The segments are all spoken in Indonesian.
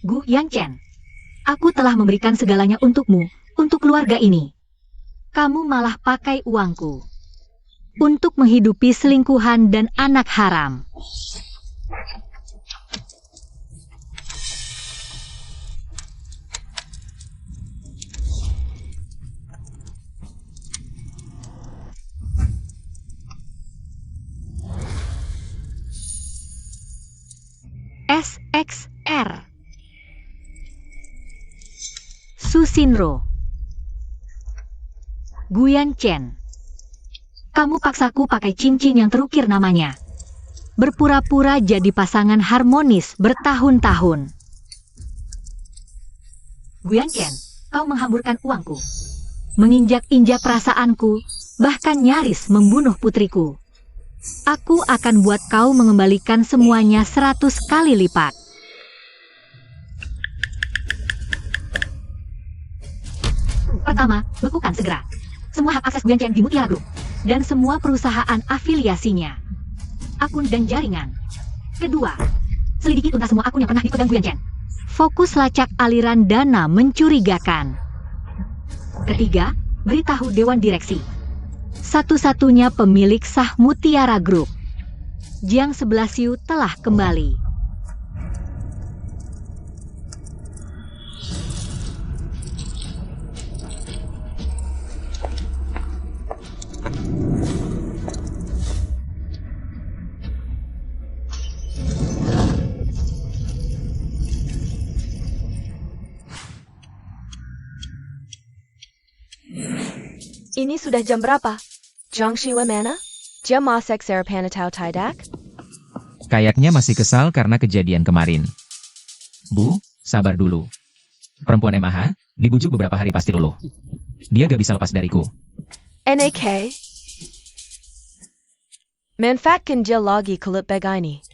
Gu Yanchen. Aku telah memberikan segalanya untukmu, untuk keluarga ini. Kamu malah pakai uangku untuk menghidupi selingkuhan dan anak haram. SXR Susinro Gu Yanchen. Kamu paksaku pakai cincin yang terukir namanya. Berpura-pura jadi pasangan harmonis bertahun-tahun. Gu Yanchen, kau menghamburkan uangku, menginjak-injak perasaanku, bahkan nyaris membunuh putriku. Aku akan buat kau mengembalikan semuanya 100 kali lipat. Pertama, bekukan segera semua hak akses Gu Yanchen di Mutiara Group dan semua perusahaan afiliasinya, akun dan jaringan. Kedua, selidiki tuntas semua akun yang pernah dipegang Gu Yanchen. Fokus lacak aliran dana mencurigakan. Ketiga, beritahu Dewan Direksi. Satu-satunya pemilik sah Mutiara Group, Jiang Sebelasiu telah kembali. Ini sudah jam berapa? Jiangxiwa mana? Dia masak sarapan atau tidak? Kayaknya masih kesal karena kejadian kemarin. Bu, sabar dulu. Perempuan MAH, dibujuk beberapa hari pasti luluh. Dia gak bisa lepas dariku. NAK? Manfaatkan dia lagi kulit begini.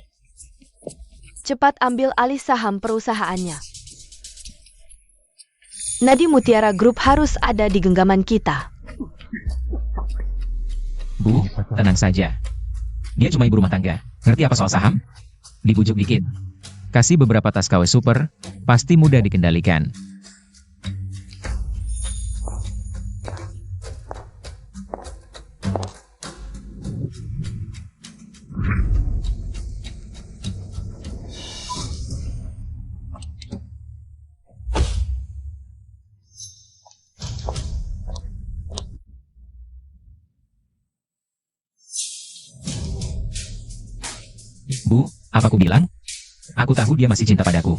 Cepat ambil alih saham perusahaannya. Nadi Mutiara Group harus ada di genggaman kita. Bu, tenang saja. Dia cuma ibu rumah tangga. Ngerti apa soal saham? Dibujuk dikit. Kasih beberapa tas KW super, pasti mudah dikendalikan. Bu, apa aku bilang? Aku tahu dia masih cinta padaku.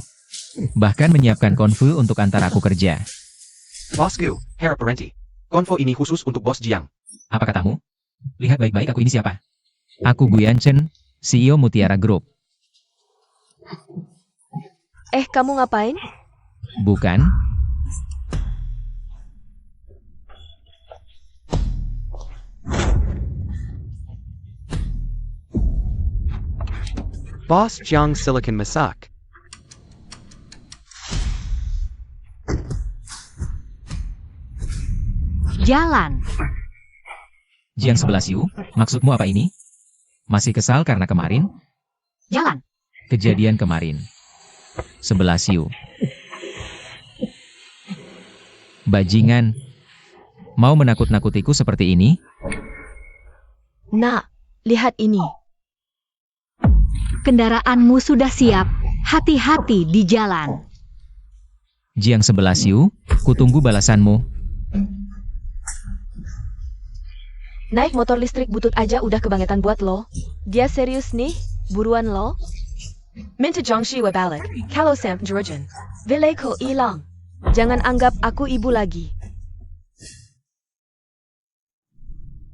Bahkan menyiapkan konvo untuk antar aku kerja. Bosku, Herr Parenti. Konvo ini khusus untuk Bos Jiang. Apa katamu? Lihat baik-baik aku ini siapa? Aku Gu Yanchen, CEO Mutiara Group. Kamu ngapain? Bukan? Boss Jiang Silicon Masak. Jalan. Jiang Sebelasiu, maksudmu apa ini? Masih kesal karena kemarin? Jalan. Kejadian kemarin. Sebelasiu. Bajingan. Mau menakut-nakutiku seperti ini? Nak, lihat ini. Kendaraanmu sudah siap. Hati-hati di jalan. Jiang Sebelasiu, kutunggu balasanmu. Naik motor listrik butut aja udah kebangetan buat lo. Dia serius nih, buruan lo. Minta Jiangxiwa balik, kalau Sam Jurgen. Vileko ilang. Jangan anggap aku ibu lagi.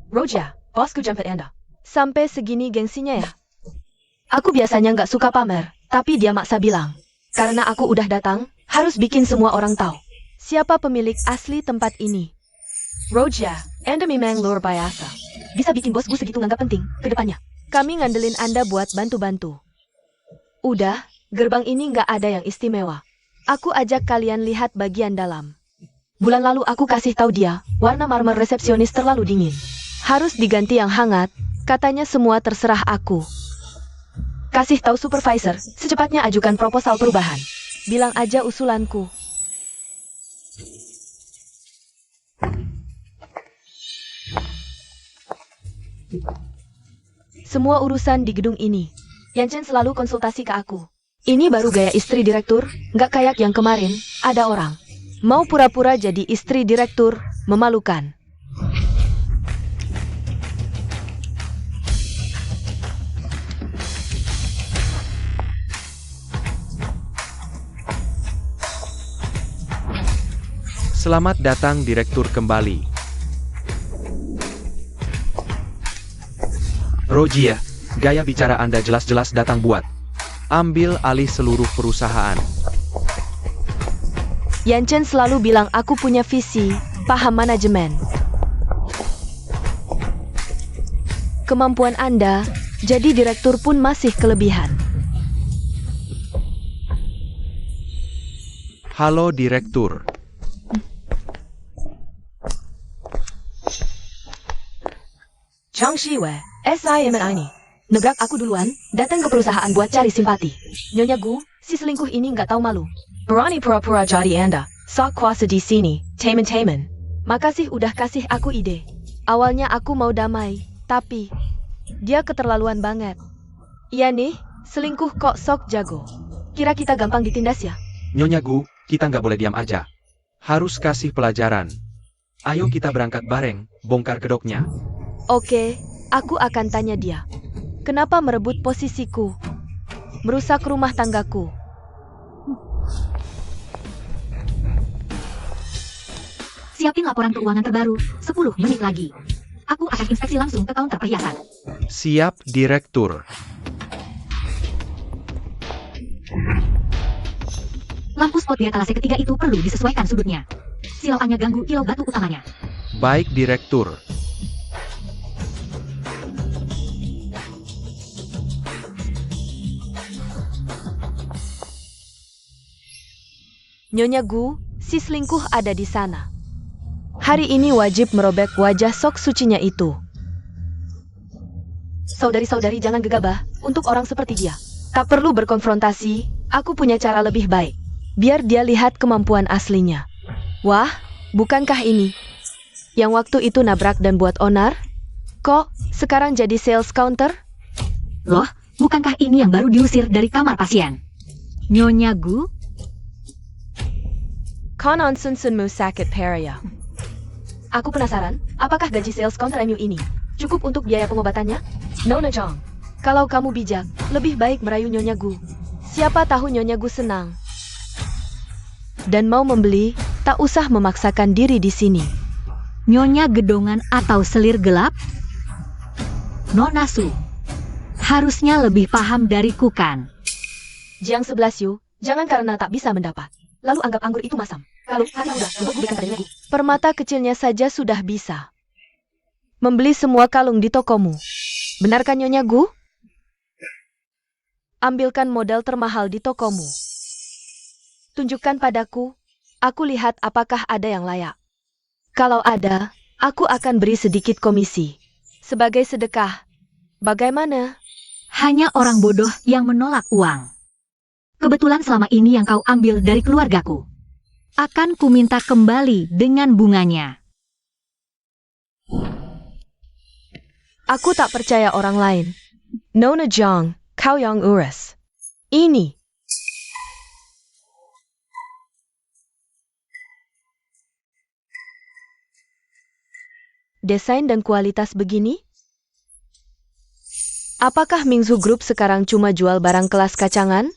Roja, bosku jemput Anda. Sampai segini gengsinya ya. Aku biasanya nggak suka pamer, tapi dia maksa bilang. Karena aku udah datang, harus bikin semua orang tahu. Siapa pemilik asli tempat ini? Roja, Anda memang luar biasa. Bisa bikin bosku segitu nganggap penting ke depannya. Kami ngandelin Anda buat bantu-bantu. Udah, gerbang ini nggak ada yang istimewa. Aku ajak kalian lihat bagian dalam. Bulan lalu aku kasih tahu dia, warna marmer resepsionis terlalu dingin. Harus diganti yang hangat, katanya semua terserah aku. Kasih tahu supervisor, secepatnya ajukan proposal perubahan. bilang aja usulanku. Semua urusan di gedung ini. Yan Chen selalu konsultasi ke aku. Ini baru gaya istri direktur, nggak kayak yang kemarin, ada orang mau pura-pura jadi istri direktur, memalukan. Selamat datang Direktur kembali. Rojia, gaya bicara Anda jelas-jelas datang buat ambil alih seluruh perusahaan. Yan Chen selalu bilang aku punya visi, paham manajemen. Kemampuan Anda jadi direktur pun masih kelebihan. Halo Direktur. Chang Shiwei, SIM ini. Nebrak aku duluan, datang ke perusahaan buat cari simpati. Nyonya Gu, si selingkuh ini nggak tahu malu. Berani pura-pura jadi Anda. Sok kuasa di sini, temen-temen. Makasih udah kasih aku ide. Awalnya aku mau damai, tapi dia keterlaluan banget. Iya nih, selingkuh kok sok jago. Kira kita gampang ditindas ya? Nyonya Gu, kita nggak boleh diam aja. Harus kasih pelajaran. Ayo kita berangkat bareng, bongkar kedoknya. Oke, aku akan tanya dia. Kenapa merebut posisiku? Merusak rumah tanggaku. Siapin laporan keuangan terbaru, 10 menit lagi. Aku akan inspeksi langsung ke counter perhiasan. Siap, Direktur. Lampu spot di etalase ketiga itu perlu disesuaikan sudutnya. Silakannya ganggu kilau batu utamanya. Baik, Direktur. Nyonya Gu, si selingkuh ada di sana. Hari ini wajib merobek wajah sok sucinya itu. Saudari-saudari jangan gegabah, untuk orang seperti dia. Tak perlu berkonfrontasi, aku punya cara lebih baik. Biar dia lihat kemampuan aslinya. Wah, bukankah ini yang waktu itu nabrak dan buat onar? Kok sekarang jadi sales counter? Loh, bukankah ini yang baru diusir dari kamar pasien? Nyonya Gu? Konon sunsunmu sakit parah. Aku penasaran, apakah gaji sales counter MU ini cukup untuk biaya pengobatannya? Nona Jong, kalau kamu bijak, lebih baik merayu Nyonya Gu. Siapa tahu Nyonya Gu senang dan mau membeli, tak usah memaksakan diri di sini. Nyonya gedongan atau selir gelap? Nona Su, harusnya lebih paham dariku kan? Jiang 11 Yu, jangan karena tak bisa mendapat, lalu anggap anggur itu masam. Kalau hati udah, untuk belikan padanya Gu. Permata kecilnya saja sudah bisa membeli semua kalung di tokomu. Benarkah Nyonya Gu? Ambilkan model termahal di tokomu. Tunjukkan padaku, aku lihat apakah ada yang layak. Kalau ada, aku akan beri sedikit komisi. Sebagai sedekah. Bagaimana? Hanya orang bodoh yang menolak uang. Kebetulan selama ini yang kau ambil dari keluargaku. Akan kuminta kembali dengan bunganya. Aku tak percaya orang lain. Nona Jong, kau yang urus. Ini. Desain dan kualitas begini? Apakah Mingzu Group sekarang cuma jual barang kelas kacangan?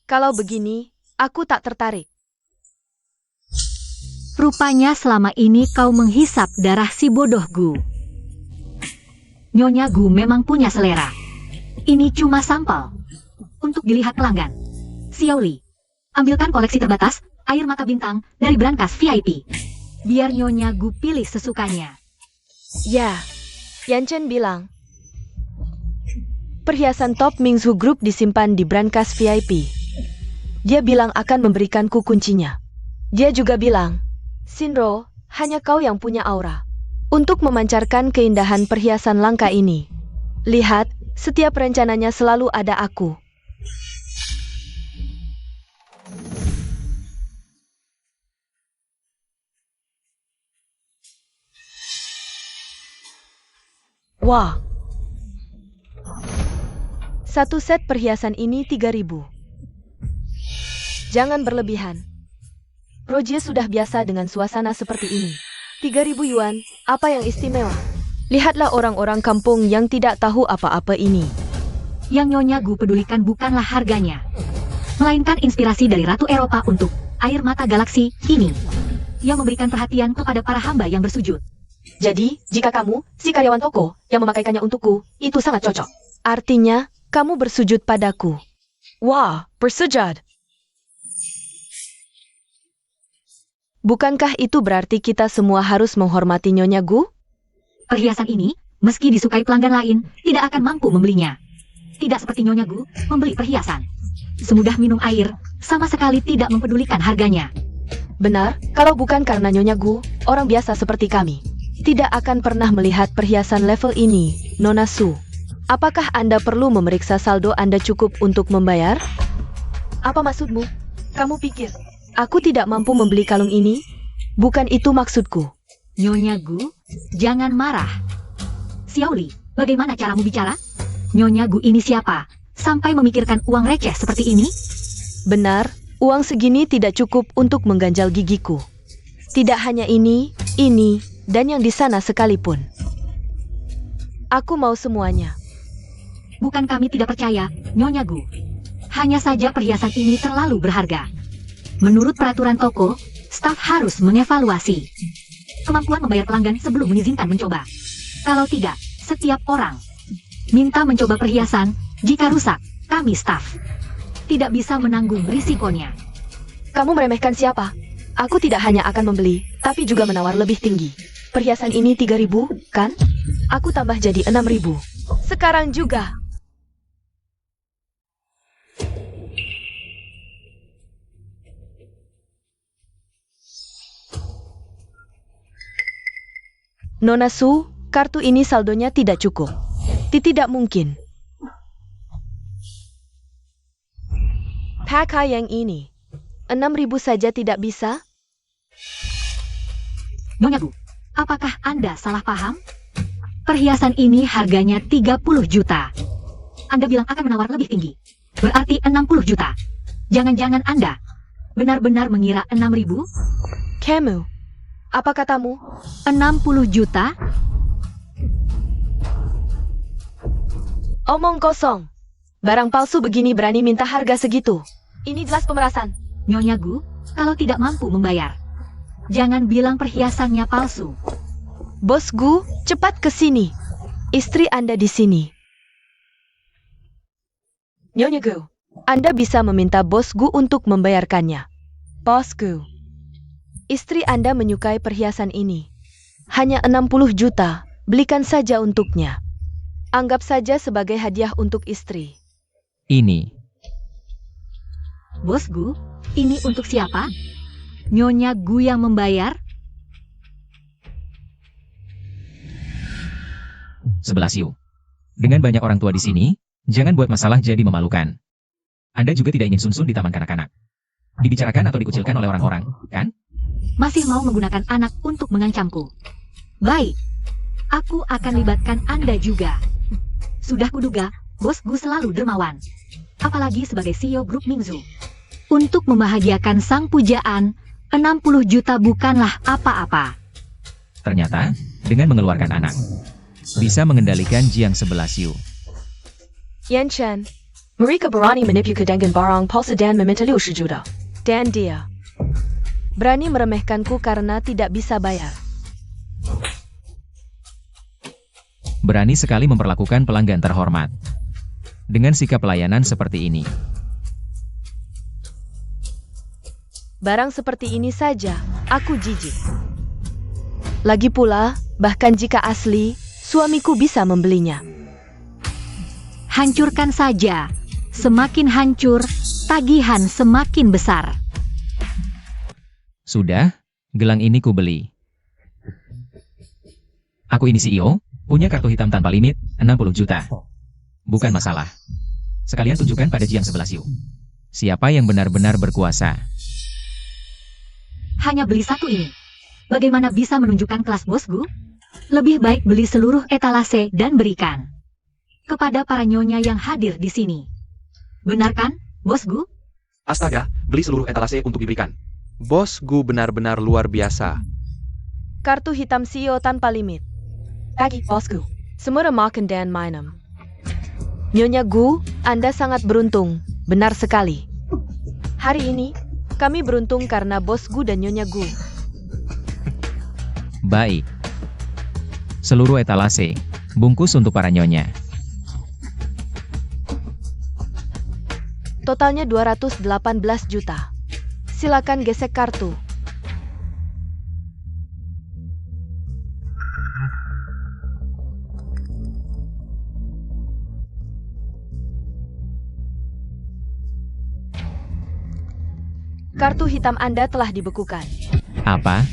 Kalau begini, aku tak tertarik. Rupanya selama ini kau menghisap darah si bodoh Gu. Nyonya Gu memang punya selera. Ini cuma sampel. Untuk dilihat pelanggan. Xiaoli, ambilkan koleksi terbatas, air mata bintang, dari brankas VIP. Biar Nyonya Gu pilih sesukanya. Ya, Yan Chen bilang. Perhiasan top Mingzu Group disimpan di brankas VIP. Dia bilang akan memberikanku kuncinya. Dia juga bilang, Shinro, hanya kau yang punya aura. Untuk memancarkan keindahan perhiasan langka ini. Lihat, setiap rencananya selalu ada aku. Wah. Satu set perhiasan ini 3.000. Jangan berlebihan. Roger sudah biasa dengan suasana seperti ini. 3.000 yuan, apa yang istimewa? Lihatlah orang-orang kampung yang tidak tahu apa-apa ini. Yang Nyonya Gu pedulikan bukanlah harganya, melainkan inspirasi dari Ratu Eropa untuk air mata galaksi ini, yang memberikan perhatian kepada para hamba yang bersujud. Jadi, jika kamu, si karyawan toko, yang memakaikannya untukku, itu sangat cocok. Artinya, kamu bersujud padaku. Wah, bersujud. Bukankah itu berarti kita semua harus menghormati Nyonya Gu? Perhiasan ini, meski disukai pelanggan lain, tidak akan mampu membelinya. Tidak seperti Nyonya Gu membeli perhiasan. Semudah minum air, sama sekali tidak mempedulikan harganya. Benar, kalau bukan karena Nyonya Gu, orang biasa seperti kami tidak akan pernah melihat perhiasan level ini, Nona Su. Apakah Anda perlu memeriksa saldo Anda cukup untuk membayar? Apa maksudmu? Kamu pikir aku tidak mampu membeli kalung ini? Bukan itu maksudku. Nyonya Gu, jangan marah. Xiaoli, bagaimana caramu bicara? Nyonya Gu ini siapa? Sampai memikirkan uang receh seperti ini? Benar, uang segini tidak cukup untuk mengganjal gigiku. Tidak hanya ini, dan yang di sana sekalipun. Aku mau semuanya. Bukan kami tidak percaya, Nyonya Gu. Hanya saja perhiasan ini terlalu berharga. Menurut peraturan toko, staf harus mengevaluasi kemampuan membayar pelanggan sebelum mengizinkan mencoba. Kalau tidak, setiap orang minta mencoba perhiasan, jika rusak, kami staf tidak bisa menanggung risikonya. Kamu meremehkan siapa? Aku tidak hanya akan membeli, tapi juga menawar lebih tinggi. Perhiasan ini 3.000, kan? Aku tambah jadi 6.000. Sekarang juga. Nona Su, kartu ini saldonya tidak cukup. Tidak mungkin. Pakai yang ini. 6.000 saja tidak bisa? Nyonya Gu, apakah Anda salah paham? Perhiasan ini harganya 30 juta. Anda bilang akan menawar lebih tinggi. Berarti 60 juta. Jangan-jangan Anda benar-benar mengira 6.000? Kamu, apa katamu? 60 juta? Omong kosong. Barang palsu begini berani minta harga segitu. Ini jelas pemerasan. Nyonya Gu, kalau tidak mampu membayar, jangan bilang perhiasannya palsu. Bos Gu, cepat ke sini. Istri Anda di sini. Nyonya Gu, Anda bisa meminta Bos Gu untuk membayarkannya. Bos Gu, istri Anda menyukai perhiasan ini. Hanya 60 juta, belikan saja untuknya. Anggap saja sebagai hadiah untuk istri. Ini. Bos Gu, ini untuk siapa? Nyonya Gu yang membayar? 11 Yu. Dengan banyak orang tua di sini, jangan buat masalah jadi memalukan. Anda juga tidak ingin sun-sun di taman kanak-kanak. Dibicarakan atau dikucilkan oleh orang-orang, kan? Masih mau menggunakan anak untuk mengancamku. Baik, aku akan libatkan Anda juga. Sudah kuduga, Bos Gu selalu dermawan. Apalagi sebagai CEO grup Mingzu. Untuk membahagiakan sang pujaan, 60 juta bukanlah apa-apa. Ternyata, dengan mengeluarkan anak, bisa mengendalikan Jiang 11 Yu. Yan Chen, mereka berani menipu dengan barang palsu dan meminta 60 juta. Dan dia berani meremehkanku karena tidak bisa bayar. Berani sekali memperlakukan pelanggan terhormat. Dengan sikap pelayanan seperti ini. Barang seperti ini saja, aku jijik. Lagi pula, bahkan jika asli, suamiku bisa membelinya. Hancurkan saja. Semakin hancur, tagihan semakin besar. Sudah, gelang ini ku beli. Aku ini CEO, punya kartu hitam tanpa limit, 60 juta. Bukan masalah. Sekalian tunjukkan pada Jiang 11 Yu. Siapa yang benar-benar berkuasa. Hanya beli satu ini. Bagaimana bisa menunjukkan kelas Bos Gu? Lebih baik beli seluruh etalase dan berikan kepada para nyonya yang hadir di sini. Benar kan, Bos Gu? Astaga, beli seluruh etalase untuk diberikan. Bos Gu benar-benar luar biasa. Kartu hitam CEO tanpa limit. Pagi, bosku. Semua makan dan minum. Nyonya Gu, Anda sangat beruntung. Benar sekali. Hari ini, kami beruntung karena Bos Gu dan Nyonya Gu. Baik. Seluruh etalase, bungkus untuk para nyonya. Totalnya 218 juta. Silakan gesek kartu. Kartu hitam Anda telah dibekukan. Apa?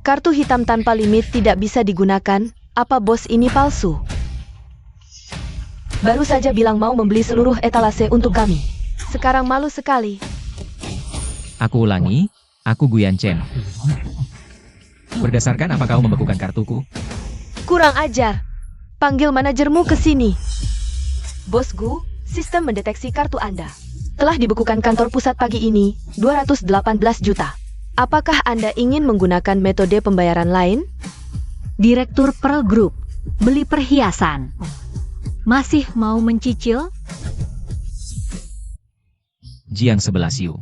Kartu hitam tanpa limit tidak bisa digunakan. Apa bos ini palsu? Baru saja bilang mau membeli seluruh etalase untuk kami. Sekarang malu sekali. Aku ulangi, aku Guyan Chen. Berdasarkan apa kau membekukan kartuku? Kurang ajar. Panggil manajermu ke sini. Bos Gu, sistem mendeteksi kartu Anda. Telah dibekukan kantor pusat pagi ini, 218 juta. Apakah Anda ingin menggunakan metode pembayaran lain? Direktur Pearl Group, beli perhiasan. Masih mau mencicil? Jiang 11 Yu.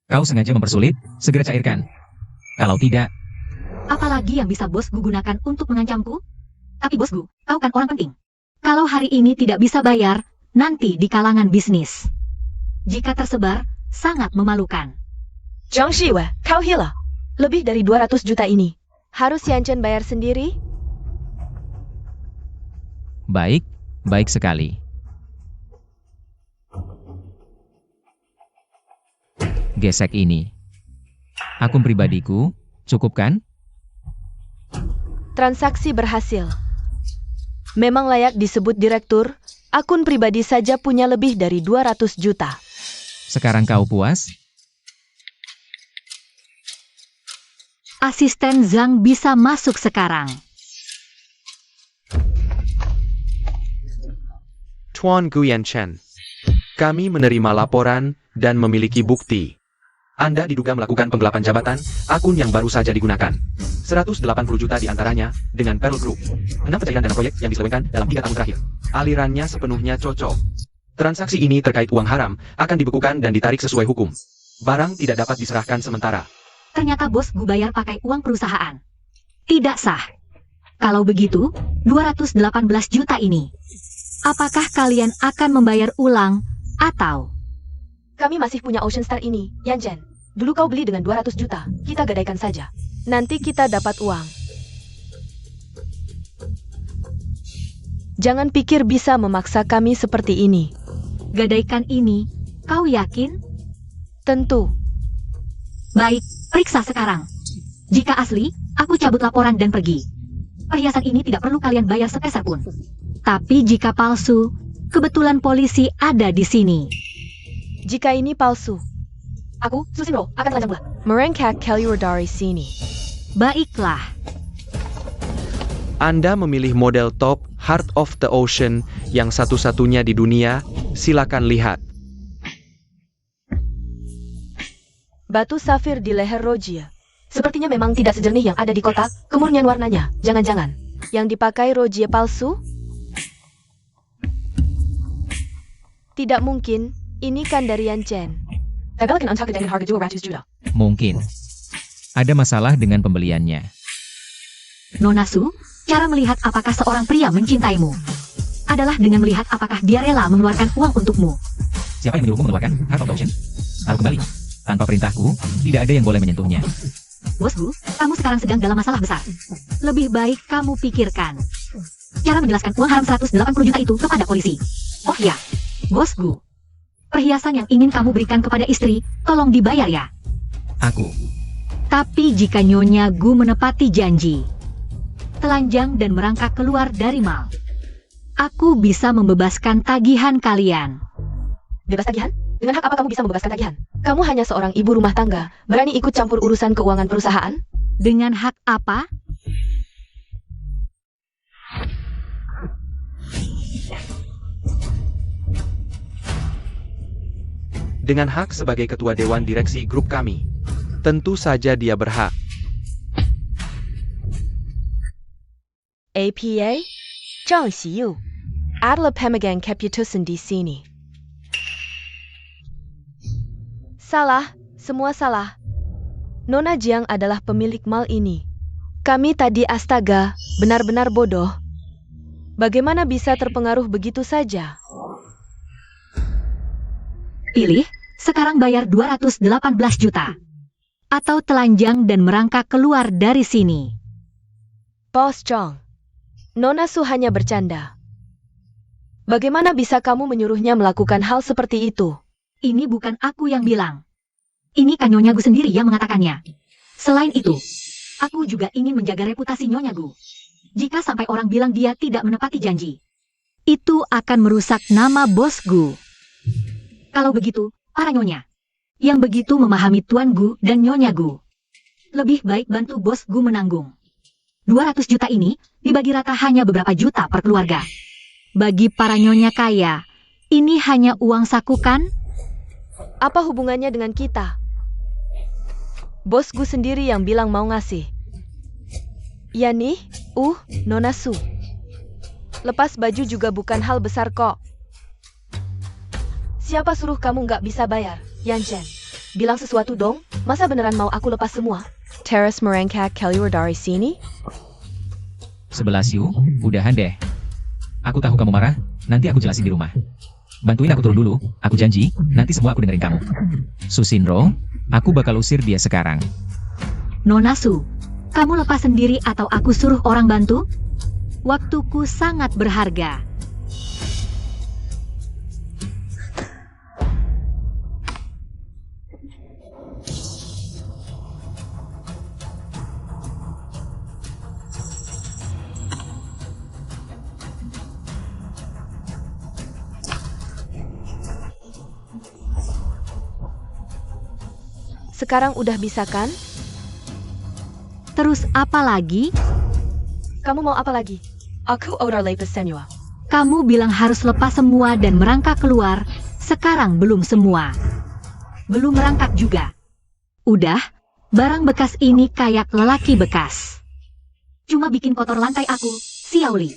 Kau sengaja mempersulit, segera cairkan. Kalau tidak, Apalagi yang bisa Bos Gu gunakan untuk mengancamku? Tapi Bos Gu, kau kan orang penting. Kalau hari ini tidak bisa bayar, nanti di kalangan bisnis. Jika tersebar, sangat memalukan. Zhang Shiwe, kau hila. Lebih dari 200 juta ini. Harus Yan Chen bayar sendiri? baik, baik sekali. Gesek ini. Akun pribadiku, cukup kan? Transaksi berhasil. Memang layak disebut direktur, akun pribadi saja punya lebih dari 200 juta. Sekarang kau puas? Asisten Zhang bisa masuk sekarang. Tuan Guyan Chen, kami menerima laporan dan memiliki bukti. Anda diduga melakukan penggelapan jabatan, akun yang baru saja digunakan. 180 juta diantaranya dengan Pearl Group. 6 pencairan dana proyek yang diselewengkan dalam 3 tahun terakhir. Alirannya sepenuhnya cocok. Transaksi ini terkait uang haram, akan dibekukan dan ditarik sesuai hukum. Barang tidak dapat diserahkan sementara. Ternyata Bos Gu bayar pakai uang perusahaan. Tidak sah. Kalau begitu, 218 juta ini. Apakah kalian akan membayar ulang atau... Kami masih punya Ocean Star ini, Yan Chen. Dulu kau beli dengan 200 juta, kita gadaikan saja. Nanti kita dapat uang. Jangan pikir bisa memaksa kami seperti ini. Gadaikan ini, kau yakin? Tentu. Baik, periksa sekarang. Jika asli, aku cabut laporan dan pergi. Perhiasan ini tidak perlu kalian bayar sepeser pun. Tapi jika palsu, kebetulan polisi ada di sini. Jika ini palsu, aku, Susino, akan telanjang bulat. Merengkak Kelly dari sini. Baiklah. Anda memilih model top Heart of the Ocean yang satu-satunya di dunia, silakan lihat. Batu safir di leher Rogia. Sepertinya memang tidak sejernih yang ada di kotak, kemurnian warnanya, jangan-jangan. Yang dipakai Rogia palsu? Tidak mungkin, ini kan dari Yan Chen. Mungkin. Ada masalah dengan pembeliannya. Nona Su, cara melihat apakah seorang pria mencintaimu adalah dengan melihat apakah dia rela mengeluarkan uang untukmu. Siapa yang menyuruhmu mengeluarkan Heart of the Ocean? Lalu kembali. Tanpa perintahku, tidak ada yang boleh menyentuhnya. Bos Gu, kamu sekarang sedang dalam masalah besar. Lebih baik kamu pikirkan cara menjelaskan uang haram 180 juta itu kepada polisi. Oh ya, Bos Gu, perhiasan yang ingin kamu berikan kepada istri, tolong dibayar ya. Aku. Tapi jika Nyonya Gu menepati janji, telanjang dan merangkak keluar dari mal, aku bisa membebaskan tagihan kalian. Bebas tagihan? Dengan hak apa kamu bisa membebaskan tagihan? Kamu hanya seorang ibu rumah tangga, berani ikut campur urusan keuangan perusahaan? Dengan hak apa? Dengan hak sebagai ketua dewan direksi grup kami. Tentu saja dia berhak. APA? Zhang Xiyu. Adalah pemegang keputusan di sini. Salah, semua salah. Nona Jiang adalah pemilik mal ini. Kami tadi astaga, benar-benar bodoh. Bagaimana bisa terpengaruh begitu saja? Pilih, sekarang bayar 218 juta. Atau telanjang dan merangkak keluar dari sini. Bos Zhang, Nona Su hanya bercanda. Bagaimana bisa kamu menyuruhnya melakukan hal seperti itu? Ini bukan aku yang bilang. Ini kan Nyonya Gu sendiri yang mengatakannya. Selain itu, aku juga ingin menjaga reputasi Nyonya Gu. Jika sampai orang bilang dia tidak menepati janji, itu akan merusak nama Bos Gu. Kalau begitu, para Nyonya, yang begitu memahami Tuan Gu dan Nyonya Gu, lebih baik bantu Bos Gu menanggung. 200 juta ini dibagi rata hanya beberapa juta per keluarga. Bagi para Nyonya kaya, ini hanya uang saku kan? Apa hubungannya dengan kita? Bos Gu sendiri yang bilang mau ngasih. Ya nih, Nona Su. Lepas baju juga bukan hal besar kok. Siapa suruh kamu nggak bisa bayar, Yan Chen? Bilang sesuatu dong, masa beneran mau aku lepas semua? Teras merangkak keluar dari sini? 11 Yu, udahan deh. Aku tahu kamu marah, nanti aku jelasin di rumah. Bantuin aku turun dulu, aku janji, nanti semua aku dengerin kamu. Susinro, aku bakal usir dia sekarang. Nona Su, kamu lepas sendiri atau aku suruh orang bantu? Waktuku sangat berharga. Sekarang udah bisa kan? Terus apa lagi? Kamu mau apa lagi? Aku udah lepas semua. Kamu bilang harus lepas semua dan merangkak keluar. Sekarang belum semua. Belum merangkak juga. Udah, barang bekas ini kayak lelaki bekas. Cuma bikin kotor lantai aku, Xiaoli.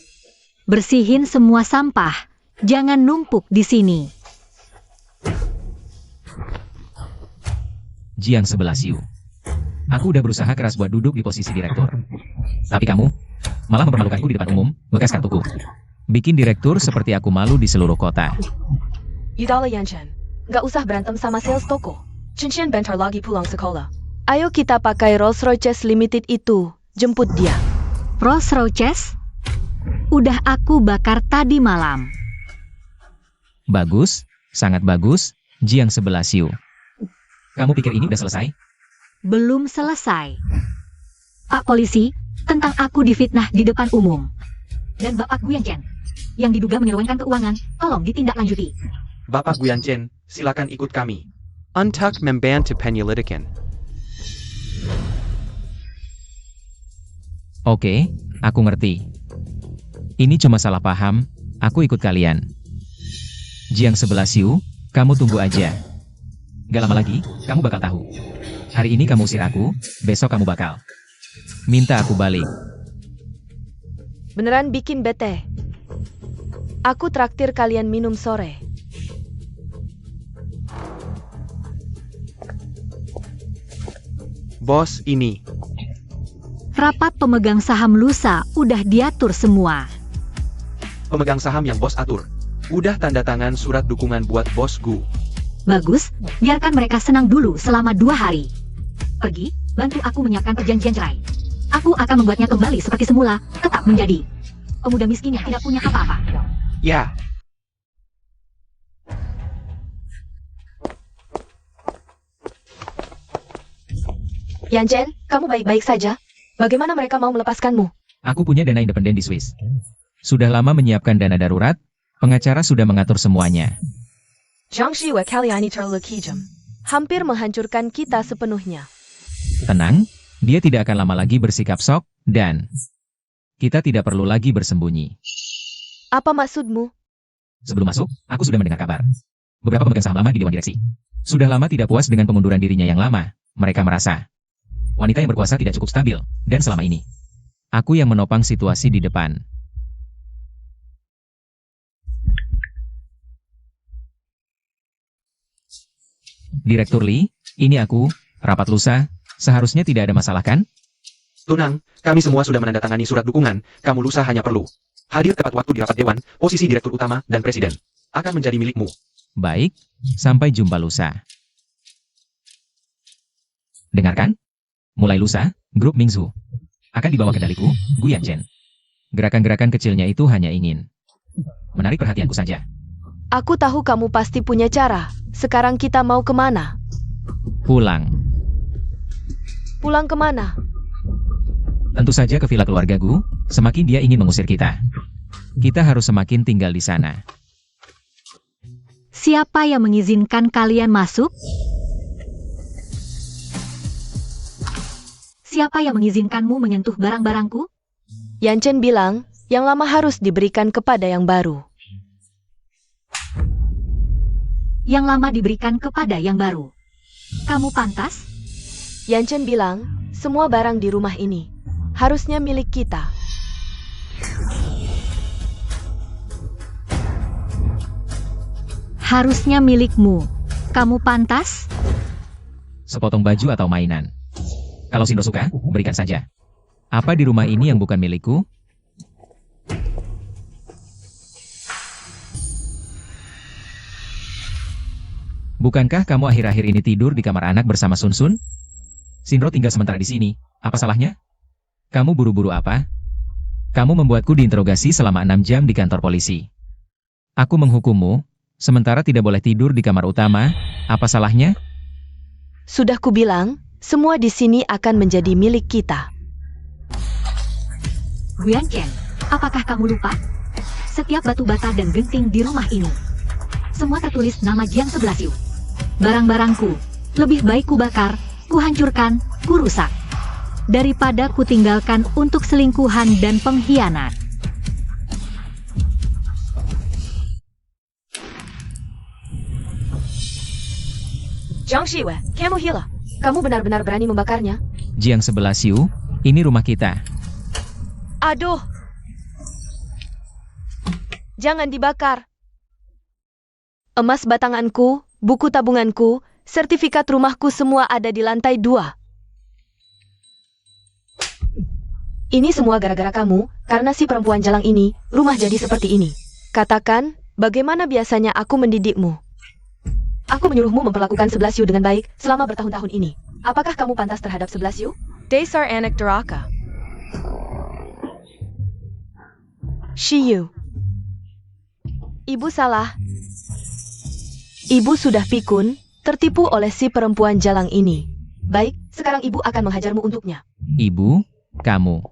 Bersihin semua sampah. Jangan numpuk di sini. Jiang 11 Yu. Aku udah berusaha keras buat duduk di posisi direktur. Tapi kamu malah mempermalukanku di depan umum, bekas kartuku. Bikin direktur seperti aku malu di seluruh kota. Yudala Yan Chen, nggak usah berantem sama sales toko. Cincin bentar lagi pulang sekolah. Ayo kita pakai Rolls Royce Limited itu, jemput dia. Rolls Royce? Udah aku bakar tadi malam. Bagus, sangat bagus, Jiang 11 Yu. Kamu pikir ini udah selesai? Belum selesai. Pak Polisi, tentang aku difitnah di depan umum. Dan Bapak Guyan Chen, yang diduga menyelewengkan keuangan, tolong ditindaklanjuti. Bapak Guyan Chen, silakan ikut kami. Untuk membantu penyelidikan. Oke, aku ngerti. Ini cuma salah paham, aku ikut kalian. Jiang 11 Yu, kamu tunggu aja. Gak lama lagi, kamu bakal tahu. Hari ini kamu usir aku, besok kamu bakal minta aku balik. Beneran bikin bete. Aku traktir kalian minum sore. Bos, ini. Rapat pemegang saham lusa udah diatur semua. Pemegang saham yang bos atur. Udah tanda tangan surat dukungan buat Bos Gu. Bagus, biarkan mereka senang dulu selama 2 hari. Pergi, bantu aku menyiapkan perjanjian cerai. Aku akan membuatnya kembali seperti semula, tetap menjadi pemuda miskin yang tidak punya apa-apa. Ya. Yan Chen, kamu baik-baik saja? Bagaimana mereka mau melepaskanmu? Aku punya dana independen di Swiss. Sudah lama menyiapkan dana darurat, pengacara sudah mengatur semuanya. Zhang Shiwa kali ini terlalu kejam. Hampir menghancurkan kita sepenuhnya. Tenang, dia tidak akan lama lagi bersikap sok, dan kita tidak perlu lagi bersembunyi. Apa maksudmu? Sebelum masuk, aku sudah mendengar kabar. Beberapa pemegang saham lama di Dewan Direksi sudah lama tidak puas dengan pengunduran dirinya yang lama. Mereka merasa wanita yang berkuasa tidak cukup stabil, dan selama ini aku yang menopang situasi di depan. Direktur Lee, ini aku, rapat lusa, seharusnya tidak ada masalah kan? Tunang, kami semua sudah menandatangani surat dukungan, kamu lusa hanya perlu hadir tepat waktu di rapat dewan, posisi direktur utama dan presiden akan menjadi milikmu. Baik, sampai jumpa lusa. Dengarkan, mulai lusa, grup Mingzu akan dibawa ke daliku, Guyan Chen. Gerakan-gerakan kecilnya itu hanya ingin menarik perhatianku saja. Aku tahu kamu pasti punya cara. Sekarang kita mau kemana? Pulang. Pulang kemana? Tentu saja ke villa keluarga Gu, semakin dia ingin mengusir kita. Kita harus semakin tinggal di sana. Siapa yang mengizinkan kalian masuk? Siapa yang mengizinkanmu menyentuh barang-barangku? Yan Chen bilang, yang lama harus diberikan kepada yang baru. Yang lama diberikan kepada yang baru. Kamu pantas? Yan Chen bilang, semua barang di rumah ini harusnya milik kita. Harusnya milikmu. Kamu pantas? Sepotong baju atau mainan. Kalau Sindro suka, berikan saja. Apa di rumah ini yang bukan milikku? Bukankah kamu akhir-akhir ini tidur di kamar anak bersama Sun Sun? Sindro tinggal sementara di sini. Apa salahnya? Kamu buru-buru apa? Kamu membuatku diinterogasi selama 6 jam di kantor polisi. Aku menghukummu, sementara tidak boleh tidur di kamar utama. Apa salahnya? Sudah kubilang, semua di sini akan menjadi milik kita. Guyan Chen, apakah kamu lupa? Setiap batu bata dan genting di rumah ini, semua tertulis nama Jiang 11 Yu. Barang-barangku, lebih baik ku bakar, ku hancurkan, ku rusak, daripada ku tinggalkan untuk selingkuhan dan pengkhianat. Zhang Shiwei, kamu gila. Kamu benar-benar berani membakarnya? Jiang 11 Yu, ini rumah kita. Aduh! Jangan dibakar. Emas batanganku, buku tabunganku, sertifikat rumahku semua ada di lantai 2. Ini semua gara-gara kamu, karena si perempuan jalang ini, rumah jadi seperti ini. Katakan, bagaimana biasanya aku mendidikmu? Aku menyuruhmu memperlakukan 11 Yu dengan baik selama bertahun-tahun ini. Apakah kamu pantas terhadap 11 Yu? Dasar anak durhaka. Shiyu. Ibu salah. Ibu sudah pikun, tertipu oleh si perempuan jalang ini. Baik, sekarang ibu akan menghajarmu untuknya. Ibu, kamu.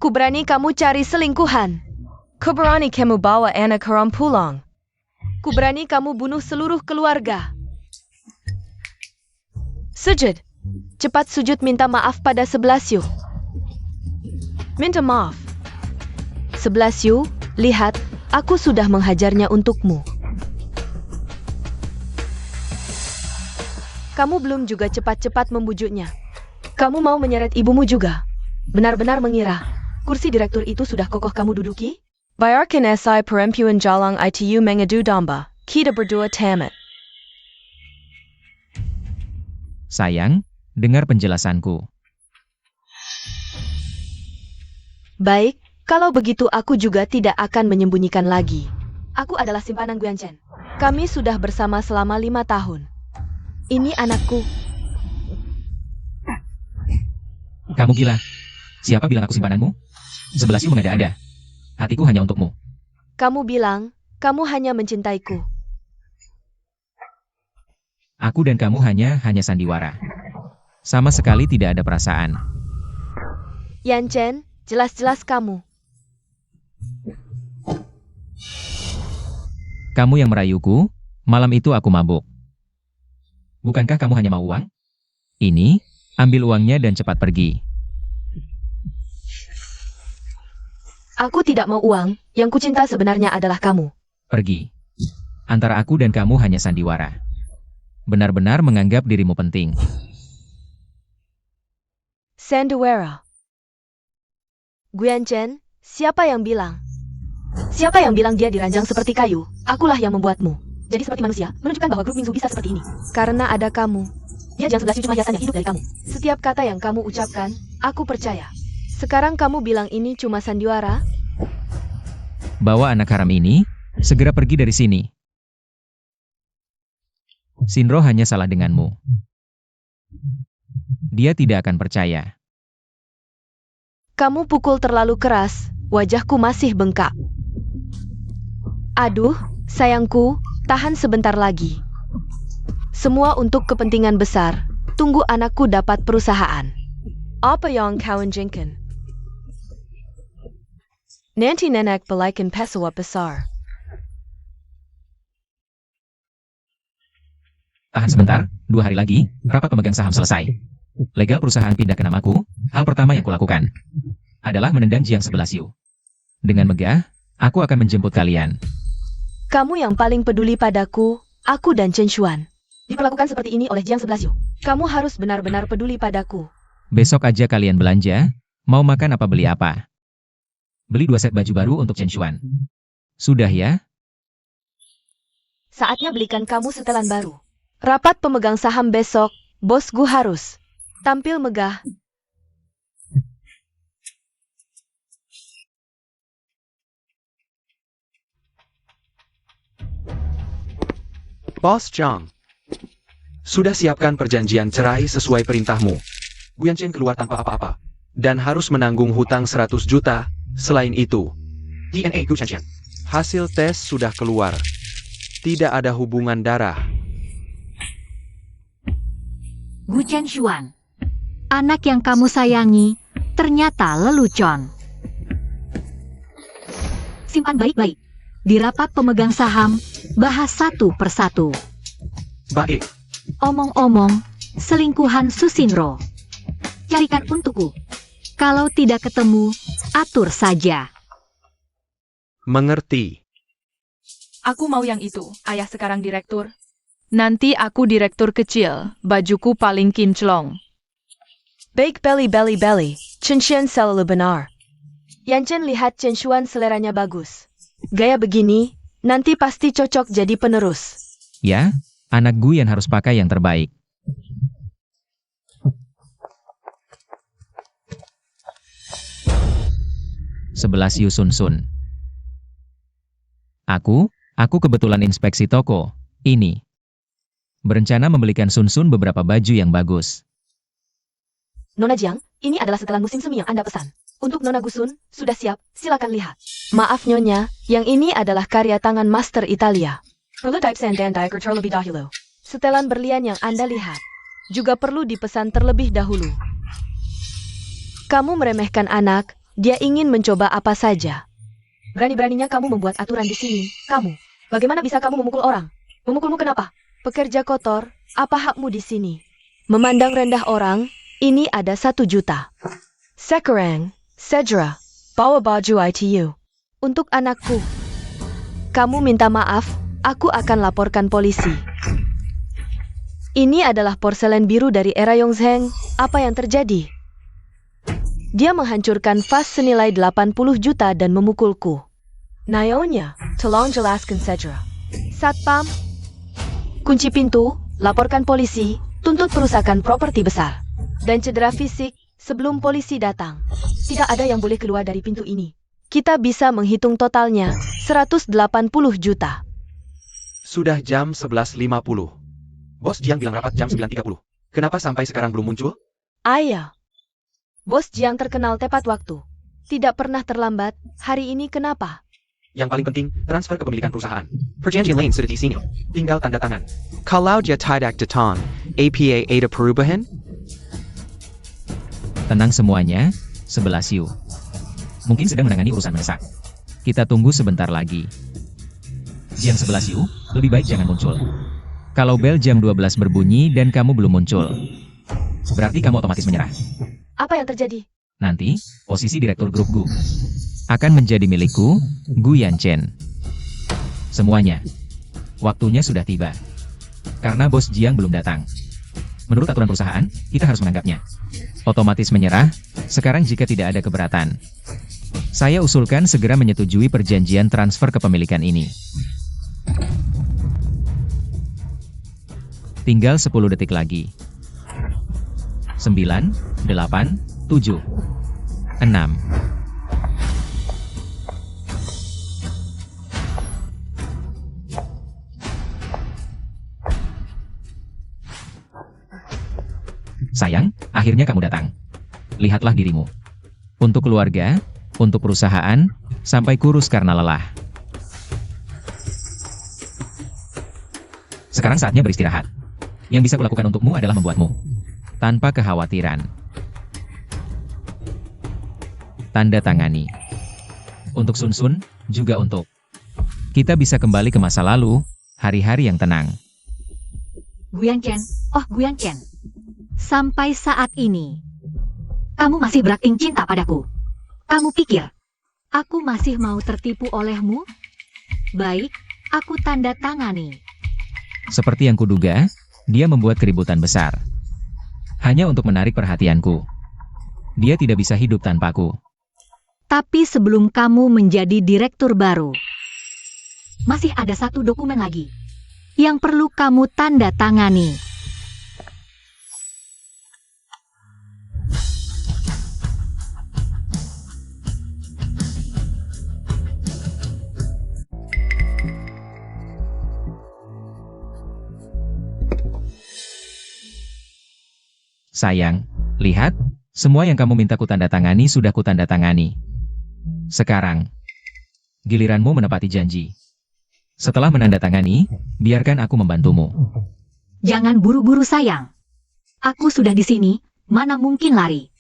Ku berani kamu cari selingkuhan. Ku berani kamu bawa anak haram pulang. Ku berani kamu bunuh seluruh keluarga. Sujud. Cepat sujud minta maaf pada 11 Yu. Minta maaf. 11 Yu, lihat, aku sudah menghajarnya untukmu. Kamu belum juga cepat-cepat membujuknya. Kamu mau menyeret ibumu juga. Benar-benar mengira, kursi direktur itu sudah kokoh kamu duduki? Bayarkan SI perempuan jalang ITU mengadu domba. Kita berdua tamat. Sayang, dengar penjelasanku. Baik, kalau begitu aku juga tidak akan menyembunyikan lagi. Aku adalah simpanan Guyan Chen. Kami sudah bersama selama 5 tahun. Ini anakku. Kamu gila. Siapa bilang aku simpananmu? 11 Yu mengada-ada. Hatiku hanya untukmu. Kamu bilang, kamu hanya mencintaiku. Aku dan kamu hanya sandiwara. Sama sekali tidak ada perasaan. Yan Chen, jelas-jelas kamu. Kamu yang merayuku, malam itu aku mabuk. Bukankah kamu hanya mau uang? Ini, ambil uangnya dan cepat pergi. Aku tidak mau uang, yang kucinta sebenarnya adalah kamu. Pergi. Antara aku dan kamu hanya sandiwara. Benar-benar menganggap dirimu penting. Sandiwara. Guyan Chen, siapa yang bilang? Siapa yang bilang dia diranjang seperti kayu? Akulah yang membuatmu. Jadi seperti manusia, menunjukkan bahwa grup Mingzu bisa seperti ini. Karena ada kamu. Dia Jiang 11 cuma hiasan yang hidup dari kamu. Setiap kata yang kamu ucapkan, aku percaya. Sekarang kamu bilang ini cuma sandiwara? Bawa anak haram ini, segera pergi dari sini. Shinro hanya salah denganmu. Dia tidak akan percaya. Kamu pukul terlalu keras, wajahku masih bengkak. Aduh, sayangku, tahan sebentar lagi. Semua untuk kepentingan besar. Tunggu anakku dapat perusahaan. Apa yang kawan jengken? Nanti nenek belikan pesawat besar. Tahan sebentar, 2 hari lagi, rapat pemegang saham selesai. Legal perusahaan pindah ke namaku, hal pertama yang kulakukan adalah menendang Jiang 11 Yu. Dengan megah, aku akan menjemput kalian. Kamu yang paling peduli padaku, aku dan Chen Xuan. Diperlakukan seperti ini oleh Jiang 11 Yu. Kamu harus benar-benar peduli padaku. Besok aja kalian belanja, mau makan apa beli apa. Beli 2 set baju baru untuk Chen Xuan. Sudah ya? Saatnya belikan kamu setelan baru. Rapat pemegang saham besok, bosku harus tampil megah. Bos Zhang. Sudah siapkan perjanjian cerai sesuai perintahmu. Guyan Chen keluar tanpa apa-apa. Dan harus menanggung hutang 100 juta. Selain itu, DNA Gu Chen. Hasil tes sudah keluar. Tidak ada hubungan darah. Gu Chen Xuan, anak yang kamu sayangi, ternyata lelucon. Simpan baik-baik. Di rapat pemegang saham, bahas satu persatu. Baik. Omong-omong, selingkuhan Sushinro. Carikan untukku. Kalau tidak ketemu, atur saja. Mengerti. Aku mau yang itu, ayah sekarang direktur. Nanti aku direktur kecil, bajuku paling kinclong. Baik belly. Chen Xuan selalu benar. Yan Chen lihat Chen Xuan seleranya bagus. Gaya begini, nanti pasti cocok jadi penerus. Ya, anak Gu yang harus pakai yang terbaik. Sebelas Yu Sun Sun. Aku kebetulan inspeksi toko ini. Berencana membelikan Sun Sun beberapa baju yang bagus. Nona Jiang, ini adalah setelan musim semi yang Anda pesan. Untuk Nona Gusun, sudah siap, silakan lihat. Maaf Nyonya, yang ini adalah karya tangan master Italia. Prototype dan diaker terlebih dahulu. Setelan berlian yang Anda lihat juga perlu dipesan terlebih dahulu. Kamu meremehkan anak, dia ingin mencoba apa saja. Berani-beraninya kamu membuat aturan di sini, kamu. Bagaimana bisa kamu memukul orang? Memukulmu kenapa? Pekerja kotor, apa hakmu di sini? Memandang rendah orang, ini ada 1 juta. Sekarang, Sejra, bawa baju ITU. Untuk anakku. Kamu minta maaf, aku akan laporkan polisi. Ini adalah porselen biru dari era Yongzheng, apa yang terjadi? Dia menghancurkan vas senilai 80 juta dan memukulku. Nyonya, tolong jelaskan Sejra. Satpam, kunci pintu, laporkan polisi, tuntut perusakan properti besar. Dan cedera fisik sebelum polisi datang. Tidak ada yang boleh keluar dari pintu ini. Kita bisa menghitung totalnya, 180 juta. Sudah jam 11.50. Bos Jiang bilang rapat jam 9.30. Kenapa sampai sekarang belum muncul? Ayah. Bos Jiang terkenal tepat waktu. Tidak pernah terlambat, hari ini kenapa? Yang paling penting, transfer kepemilikan perusahaan. Perjanjian lain sudah di sini. Tinggal tanda tangan. Kalau dia tidak datang, APA ada perubahan? Tenang semuanya, 11 Yu. Mungkin sedang menangani urusan mendesak. Kita tunggu sebentar lagi. Jam 11 Yu, lebih baik jangan muncul. Kalau bel jam 12 berbunyi dan kamu belum muncul, berarti kamu otomatis menyerah. Apa yang terjadi? Nanti, posisi direktur grup Gu akan menjadi milikku, Gu Yanchen. Semuanya. Waktunya sudah tiba. Karena bos Jiang belum datang. Menurut aturan perusahaan, kita harus menanggapnya. Otomatis menyerah, sekarang jika tidak ada keberatan. Saya usulkan segera menyetujui perjanjian transfer kepemilikan ini. Tinggal 10 detik lagi. 9, 8, 7, 6. Sayang, akhirnya kamu datang. Lihatlah dirimu. Untuk keluarga, untuk perusahaan, sampai kurus karena lelah. Sekarang saatnya beristirahat. Yang bisa kulakukan untukmu adalah membuatmu tanpa kekhawatiran. Tanda tangani. Untuk Sun Sun, juga untuk kita bisa kembali ke masa lalu, hari-hari yang tenang. Gu Yanchen, oh Gu Yanchen. Sampai saat ini, kamu masih berakting cinta padaku. Kamu pikir, aku masih mau tertipu olehmu? Baik, aku tanda tangani. Seperti yang kuduga, dia membuat keributan besar. Hanya untuk menarik perhatianku. Dia tidak bisa hidup tanpaku. Tapi sebelum kamu menjadi direktur baru, masih ada satu dokumen lagi yang perlu kamu tanda tangani. Sayang, lihat, semua yang kamu minta kutandatangani sudah kutandatangani. Sekarang, giliranmu menepati janji. Setelah menandatangani, biarkan aku membantumu. Jangan buru-buru sayang. Aku sudah di sini, mana mungkin lari.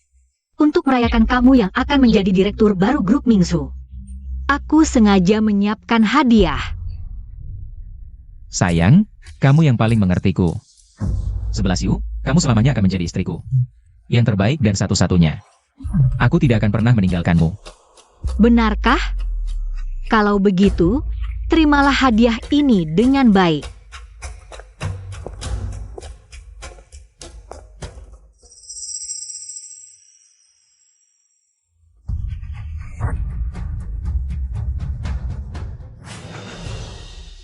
Untuk merayakan kamu yang akan menjadi direktur baru grup Mingsu. Aku sengaja menyiapkan hadiah. Sayang, kamu yang paling mengertiku. 11 Yu, kamu selamanya akan menjadi istriku. Yang terbaik dan satu-satunya. Aku tidak akan pernah meninggalkanmu. Benarkah? Kalau begitu, terimalah hadiah ini dengan baik.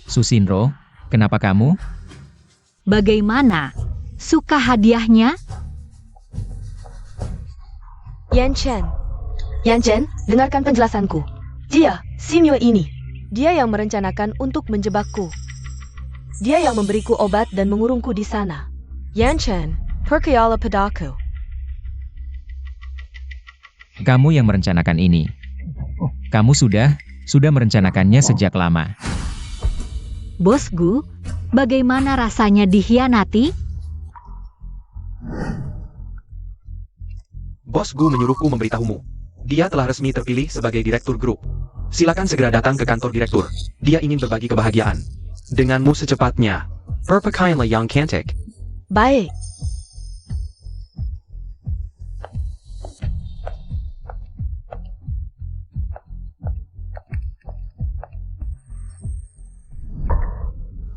Susinro, kenapa kamu? Bagaimana? Suka hadiahnya? Yanchen. Yanchen, dengarkan penjelasanku. Dia, Simyo ini. Dia yang merencanakan untuk menjebakku. Dia yang memberiku obat dan mengurungku di sana. Yanchen, percaya padaku. Kamu yang merencanakan ini. Kamu sudah merencanakannya sejak lama. Bos Gu, bagaimana rasanya dikhianati? Bos Gu menyuruhku memberitahumu. Dia telah resmi terpilih sebagai direktur grup. Silakan segera datang ke kantor direktur. Dia ingin berbagi kebahagiaan denganmu secepatnya. Perpakaianlah yang cantik. Baik.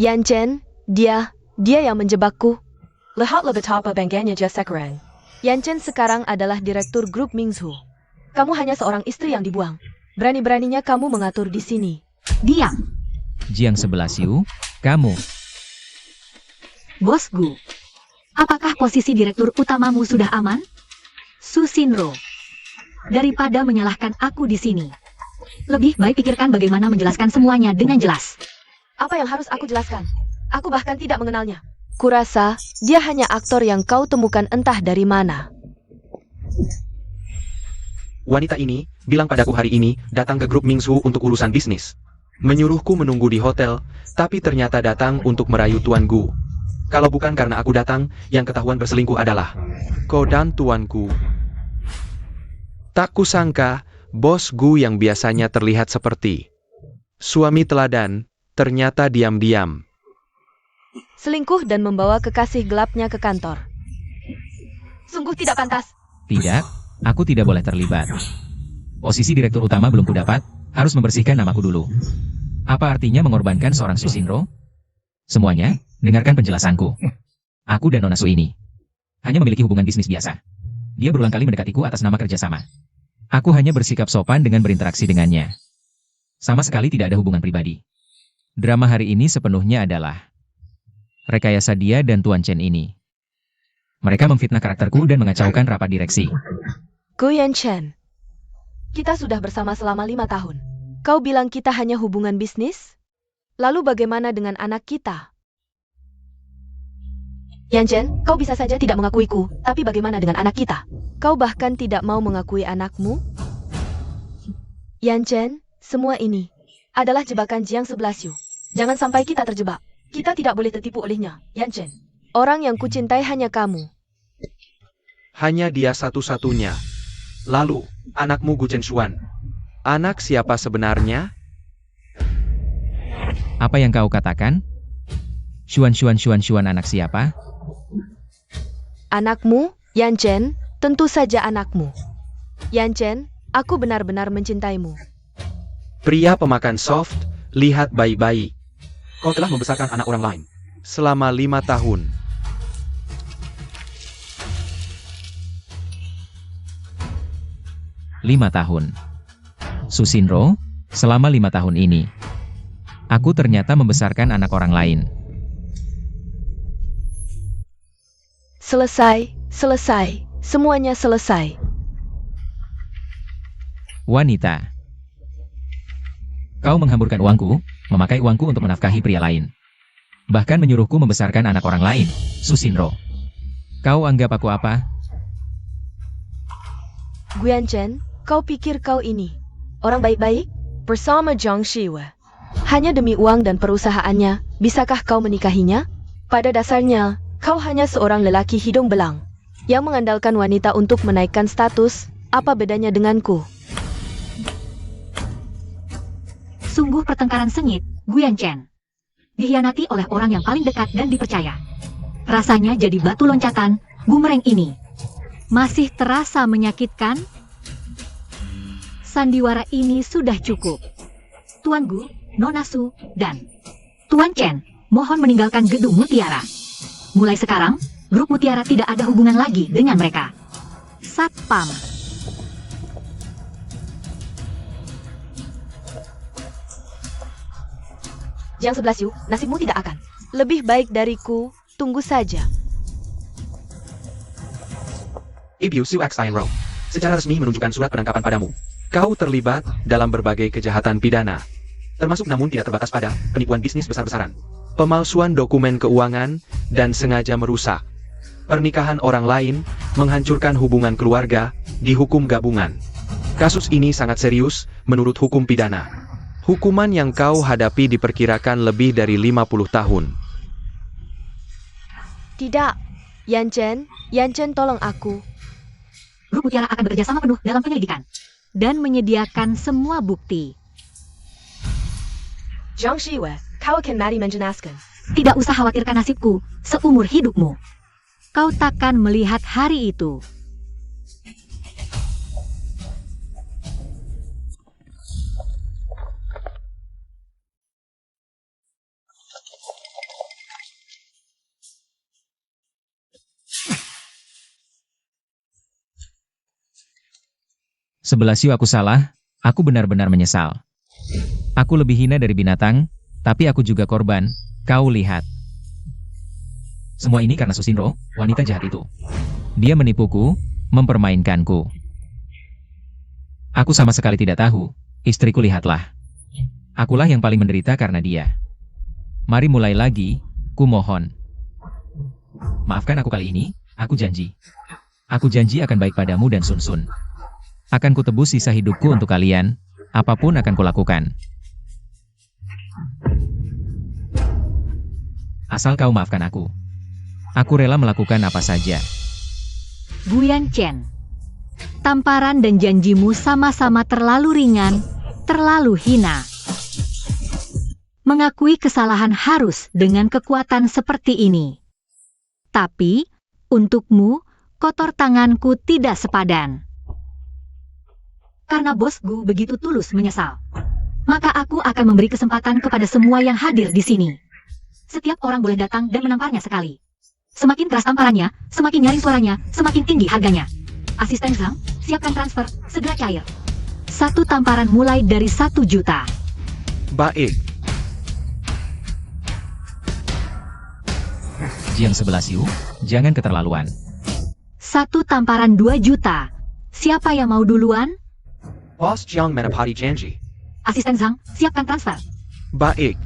Yanchen, dia yang menjebakku. Lihatlah betapa bangganya dia sekarang. Yanchen sekarang adalah direktur grup Mingsu. Kamu hanya seorang istri yang dibuang. Berani-beraninya kamu mengatur di sini. Diam, Jiang 11 Yu, kamu. Bos Gu. Apakah posisi direktur utamamu sudah aman? Susinro, daripada menyalahkan aku di sini, lebih baik pikirkan bagaimana menjelaskan semuanya dengan jelas. Apa yang harus aku jelaskan? Aku bahkan tidak mengenalnya. Kurasa, dia hanya aktor yang kau temukan entah dari mana. Wanita ini bilang padaku hari ini datang ke grup Mingsu untuk urusan bisnis. Menyuruhku menunggu di hotel, tapi ternyata datang untuk merayu Tuan Gu. Kalau bukan karena aku datang, yang ketahuan berselingkuh adalah kau dan Tuan Gu. Tak kusangka, Bos Gu yang biasanya terlihat seperti suami teladan, ternyata diam-diam. Selingkuh dan membawa kekasih gelapnya ke kantor. Sungguh tidak pantas. Tidak, aku tidak boleh terlibat. Posisi direktur utama belum kudapat, harus membersihkan namaku dulu. Apa artinya mengorbankan seorang Susinro? Semuanya, dengarkan penjelasanku. Aku dan Nona Su ini hanya memiliki hubungan bisnis biasa. Dia berulang kali mendekatiku atas nama kerjasama. Aku hanya bersikap sopan dengan berinteraksi dengannya. Sama sekali tidak ada hubungan pribadi. Drama hari ini sepenuhnya adalah rekayasa dia dan Tuan Chen ini. Mereka memfitnah karakterku dan mengacaukan rapat direksi. Guyan Chen, kita sudah bersama selama 5 tahun. Kau bilang kita hanya hubungan bisnis? Lalu bagaimana dengan anak kita? Yan Chen, kau bisa saja tidak mengakuiku, tapi bagaimana dengan anak kita? Kau bahkan tidak mau mengakui anakmu? Yan Chen, semua ini adalah jebakan Jiang 11 Yu. Jangan sampai kita terjebak. Kita tidak boleh tertipu olehnya, Yan Chen. Orang yang kucintai hanya kamu. Hanya dia satu-satunya. Lalu, anakmu Gu Zhenshuan. Anak siapa sebenarnya? Apa yang kau katakan? Xuan anak siapa? Anakmu, Yan Chen, tentu saja anakmu. Yan Chen, aku benar-benar mencintaimu. Pria pemakan soft, lihat bayi-bayi. Kau telah membesarkan anak orang lain selama 5 tahun. Lima tahun. Susinro, selama 5 tahun ini, aku ternyata membesarkan anak orang lain. Selesai, semuanya selesai. Wanita. Kau menghamburkan uangku, memakai uangku untuk menafkahi pria lain. Bahkan menyuruhku membesarkan anak orang lain, Susinro. Kau anggap aku apa? Guyan Chen, kau pikir kau ini orang baik-baik? Bersama Zhang Shiwe. Hanya demi uang dan perusahaannya, bisakah kau menikahinya? Pada dasarnya, kau hanya seorang lelaki hidung belang yang mengandalkan wanita untuk menaikkan status. Apa bedanya denganku? Sungguh pertengkaran sengit, Guyan Chen. Dikhianati oleh orang yang paling dekat dan dipercaya. Rasanya jadi batu loncatan, bumerang ini. Masih terasa menyakitkan? Sandiwara ini sudah cukup. Tuan Gu, Nona Su, dan Tuan Chen, mohon meninggalkan gedung Mutiara. Mulai sekarang, grup Mutiara tidak ada hubungan lagi dengan mereka. Satpam. Jiang 11 Yu, nasibmu tidak akan lebih baik dariku, tunggu saja. Ibu Su Xinro, secara resmi menunjukkan surat penangkapan padamu. Kau terlibat dalam berbagai kejahatan pidana, termasuk namun tidak terbatas pada penipuan bisnis besar-besaran, pemalsuan dokumen keuangan, dan sengaja merusak pernikahan orang lain, menghancurkan hubungan keluarga, dihukum gabungan. Kasus ini sangat serius menurut hukum pidana. Hukuman yang kau hadapi diperkirakan lebih dari 50 tahun. Tidak, Yan Chen tolong aku. Grup Mutiara akan bekerja sama penuh dalam penyelidikan dan menyediakan semua bukti. Zhang Shiwe, kau akan mati menjenaskan. Tidak usah khawatirkan nasibku seumur hidupmu. Kau takkan melihat hari itu. Sebelas Yu, aku salah, aku benar-benar menyesal. Aku lebih hina dari binatang, tapi aku juga korban, kau lihat. Semua ini karena Susinro, wanita jahat itu. Dia menipuku, mempermainkanku. Aku sama sekali tidak tahu, istriku lihatlah. Akulah yang paling menderita karena dia. Mari mulai lagi, ku mohon. Maafkan aku kali ini, aku janji. Aku janji akan baik padamu dan Sun Sun. Akan kutebus sisa hidupku untuk kalian, apapun akan kulakukan. Asal kau maafkan aku. Aku rela melakukan apa saja. Guyan Chen, tamparan dan janjimu sama-sama terlalu ringan, terlalu hina. Mengakui kesalahan harus dengan kekuatan seperti ini. Tapi, untukmu, kotor tanganku tidak sepadan. karena bosku begitu tulus menyesal. Maka aku akan memberi kesempatan kepada semua yang hadir di sini. Setiap orang boleh datang dan menamparnya sekali. Semakin keras tamparannya, semakin nyaring suaranya, semakin tinggi harganya. Asisten Zhang, siapkan transfer, segera cair. Satu tamparan mulai dari 1 juta. Baik. Jiang 11 Yu, jangan keterlaluan. Satu tamparan 2 juta. Siapa yang mau duluan? Bos Jiang menepati janji. Asisten Zhang, siapkan transfer. Baik.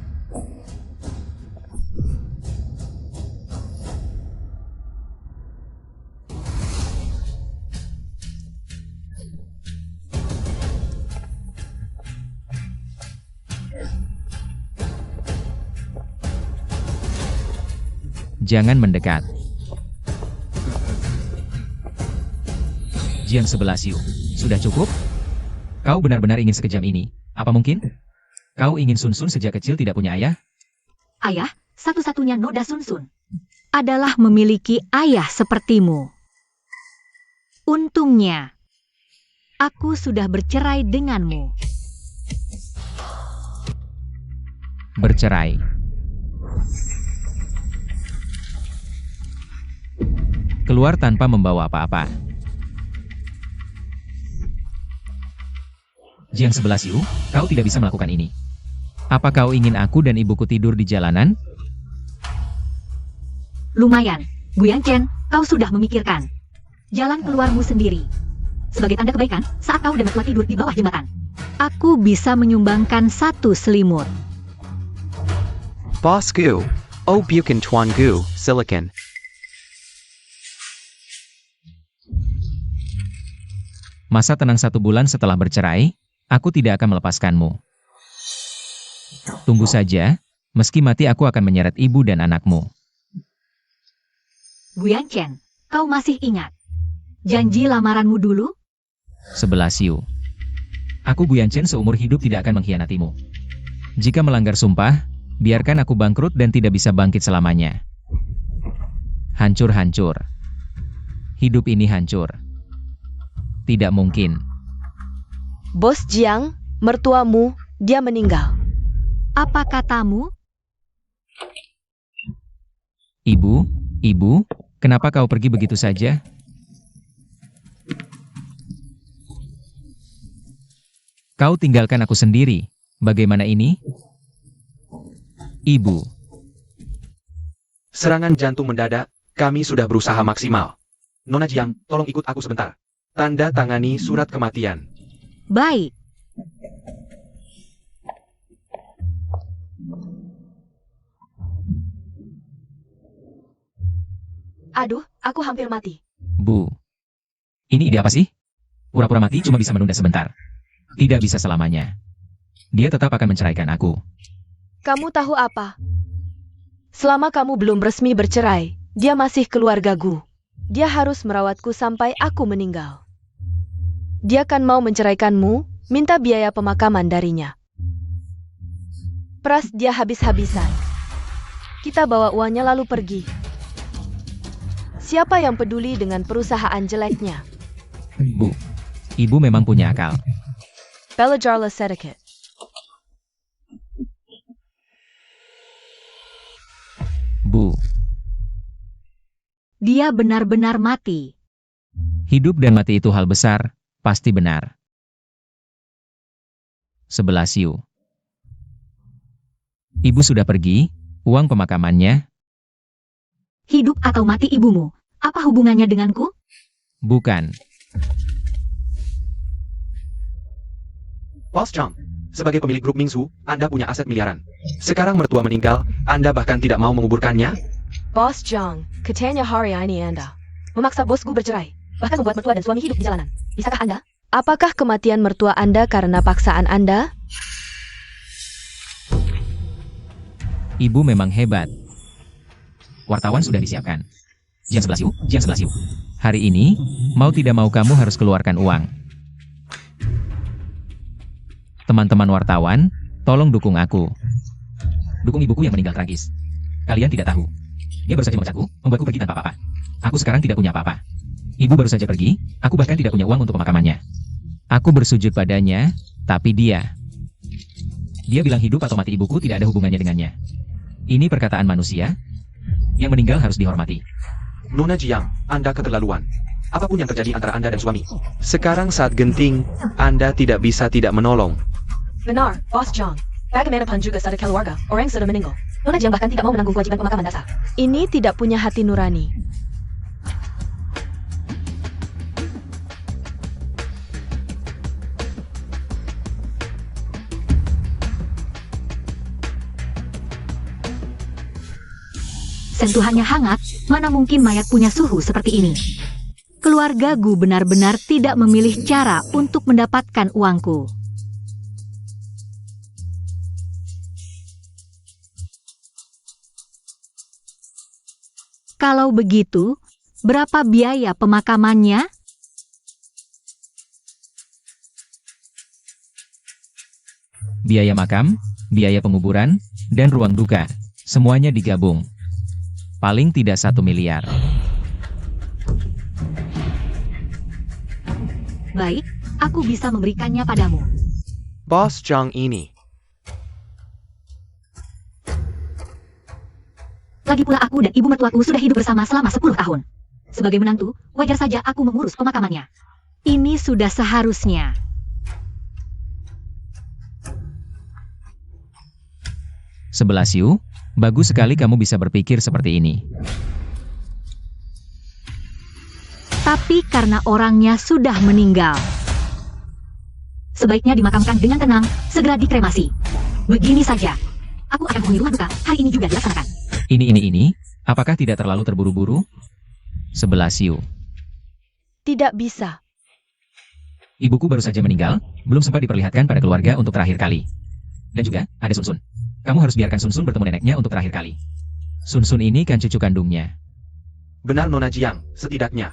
Jangan mendekat. Jiang 11 Yu, sudah cukup? Kau benar-benar ingin sekejam ini? Apa mungkin? Kau ingin Sun Sun sejak kecil tidak punya ayah? Ayah, satu-satunya noda Sun Sun adalah memiliki ayah sepertimu. Untungnya, aku sudah bercerai denganmu. Bercerai. Keluar tanpa membawa apa-apa. Jiang 11 Yu, kau tidak bisa melakukan ini. Apa kau ingin aku dan ibuku tidur di jalanan? Lumayan, Guyan Chen, kau sudah memikirkan jalan keluarmu sendiri. Sebagai tanda kebaikan, saat kau dan mertua tidur di bawah jembatan, aku bisa menyumbangkan 1 selimut. Boss Gu. Oh Bukan Tuan Gu, Silicon. Masa tenang 1 bulan setelah bercerai, aku tidak akan melepaskanmu. Tunggu saja, meski mati aku akan menyeret ibu dan anakmu. Guyan Chen, kau masih ingat janji lamaranmu dulu? 11 Yu. Aku Guyan Chen seumur hidup tidak akan mengkhianatimu. Jika melanggar sumpah, biarkan aku bangkrut dan tidak bisa bangkit selamanya. Hancur-hancur. Hidup ini hancur. Tidak mungkin. Bos Jiang, mertuamu, dia meninggal. Apa katamu? Ibu, kenapa kau pergi begitu saja? Kau tinggalkan aku sendiri. Bagaimana ini? Ibu. Serangan jantung mendadak, kami sudah berusaha maksimal. Nona Jiang, tolong ikut aku sebentar. Tanda tangani surat kematian. Baik. Aduh, aku hampir mati. Bu. Ini ide apa sih? Pura-pura mati cuma bisa menunda sebentar. Tidak bisa selamanya. Dia tetap akan menceraikan aku. Kamu tahu apa? Selama kamu belum resmi bercerai, dia masih keluargaku. Dia harus merawatku sampai aku meninggal. Dia kan mau menceraikanmu, minta biaya pemakaman darinya. Peras dia habis-habisan. Kita bawa uangnya lalu pergi. Siapa yang peduli dengan perusahaan jeleknya? Bu. Ibu memang punya akal. Belajarlah sedikit. Bu. Dia benar-benar mati. Hidup dan mati itu hal besar, pasti benar. 11 Yu. Ibu sudah pergi, uang pemakamannya? Hidup atau mati ibumu, apa hubungannya denganku? Bukan. Bos Jiang, sebagai pemilik grup Mingsu, Anda punya aset miliaran. Sekarang mertua meninggal, Anda bahkan tidak mau menguburkannya? Bos Jiang, katanya hari ini Anda memaksa bosku bercerai, bahkan membuat mertua dan suami hidup di jalanan. Bisakah Anda? Apakah kematian mertua Anda karena paksaan Anda? Ibu memang hebat. Wartawan sudah disiapkan. Jiang 11 Yu, Jiang 11 Yu. Hari ini, mau tidak mau kamu harus keluarkan uang. Teman-teman wartawan, tolong dukung aku. Dukung ibuku yang meninggal tragis. Kalian tidak tahu. Dia baru saja memecatku, membuatku pergi tanpa apa-apa. Aku sekarang tidak punya apa-apa. Ibu baru saja pergi, aku bahkan tidak punya uang untuk pemakamannya. Aku bersujud padanya, tapi dia bilang hidup atau mati ibuku tidak ada hubungannya dengannya. Ini perkataan manusia. Yang meninggal harus dihormati. Nona Jiang, Anda keterlaluan. Apapun yang terjadi antara Anda dan suami. Sekarang saat genting, Anda tidak bisa tidak menolong. Benar, Bos Jiang. Bagaimanapun juga satu keluarga, orang sudah meninggal. Nona Jiang bahkan tidak mau menanggung kewajiban pemakaman dasar. Ini tidak punya hati nurani. Sentuhannya hangat, mana mungkin mayat punya suhu seperti ini. Keluarga Gu benar-benar tidak memilih cara untuk mendapatkan uangku. Kalau begitu, berapa biaya pemakamannya? Biaya makam, biaya penguburan, dan ruang duka. Semuanya digabung. Paling tidak 1 miliar. Baik, aku bisa memberikannya padamu. Bos Jiang ini. Lagi pula aku dan ibu mertuaku sudah hidup bersama selama 10 tahun. Sebagai menantu, wajar saja aku mengurus pemakamannya. Ini sudah seharusnya. Yu, bagus sekali kamu bisa berpikir seperti ini. Tapi karena orangnya sudah meninggal. Sebaiknya dimakamkan dengan tenang, segera dikremasi. Begini saja. Aku akan menghubungi rumah duka, hari ini juga dilaksanakan. Ini. Apakah tidak terlalu terburu-buru? Yu. Tidak bisa. Ibuku baru saja meninggal, belum sempat diperlihatkan pada keluarga untuk terakhir kali. Dan juga, ada Sun Sun. Kamu harus biarkan Sun Sun bertemu neneknya untuk terakhir kali. Sun Sun ini kan cucu kandungnya. Benar Nona Jiang, setidaknya.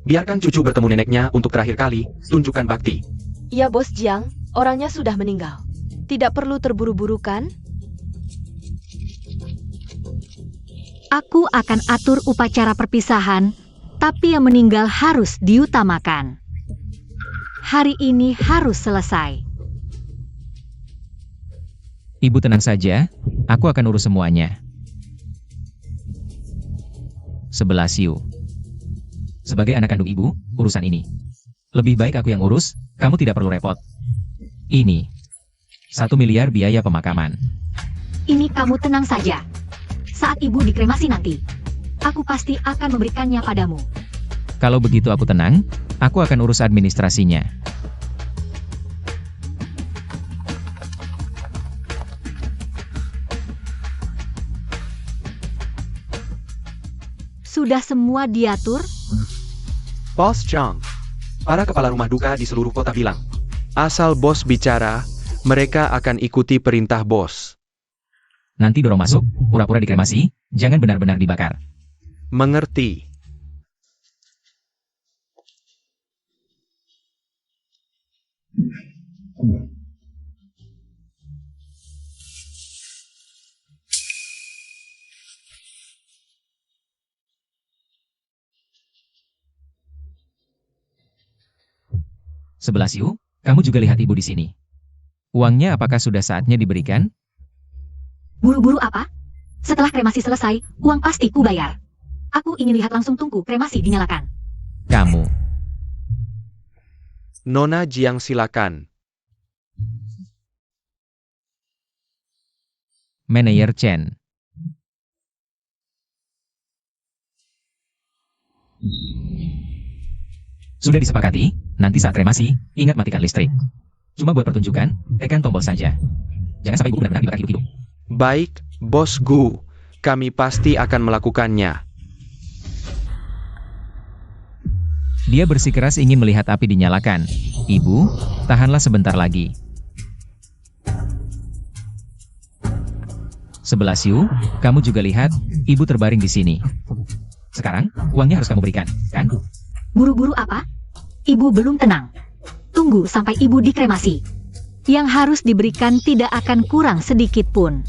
Biarkan cucu bertemu neneknya untuk terakhir kali, tunjukkan bakti. Ya Bos Jiang, orangnya sudah meninggal. Tidak perlu terburu-buru kan? Aku akan atur upacara perpisahan, tapi yang meninggal harus diutamakan. Hari ini harus selesai. Ibu tenang saja, aku akan urus semuanya. Yu. Sebagai anak kandung ibu, urusan ini. Lebih baik aku yang urus, kamu tidak perlu repot. Ini. 1 miliar biaya pemakaman. Ini kamu tenang saja. Saat ibu dikremasi nanti, aku pasti akan memberikannya padamu. Kalau begitu aku tenang, aku akan urus administrasinya. Sudah semua diatur? Bos Jiang, para kepala rumah duka di seluruh kota bilang, asal bos bicara, mereka akan ikuti perintah bos. Nanti dorong masuk, pura-pura dikremasi, jangan benar-benar dibakar. Mengerti. Yu, kamu juga lihat ibu di sini. Uangnya apakah sudah saatnya diberikan? Buru-buru apa? Setelah kremasi selesai, uang pasti ku bayar. Aku ingin lihat langsung tungku kremasi dinyalakan. Kamu. Nona Jiang silakan. Manajer Chen. Sudah disepakati, nanti saat kremasi, ingat matikan listrik. Cuma buat pertunjukan, tekan tombol saja. Jangan sampai ibu benar-benar dibakar hidup-hidup. Baik, Bos Gu, kami pasti akan melakukannya. Dia bersikeras ingin melihat api dinyalakan. Ibu, tahanlah sebentar lagi. Yu, kamu juga lihat, ibu terbaring di sini. Sekarang, uangnya harus kamu berikan, kan? Buru-buru apa? Ibu belum tenang. Tunggu sampai ibu dikremasi. Yang harus diberikan tidak akan kurang sedikit pun.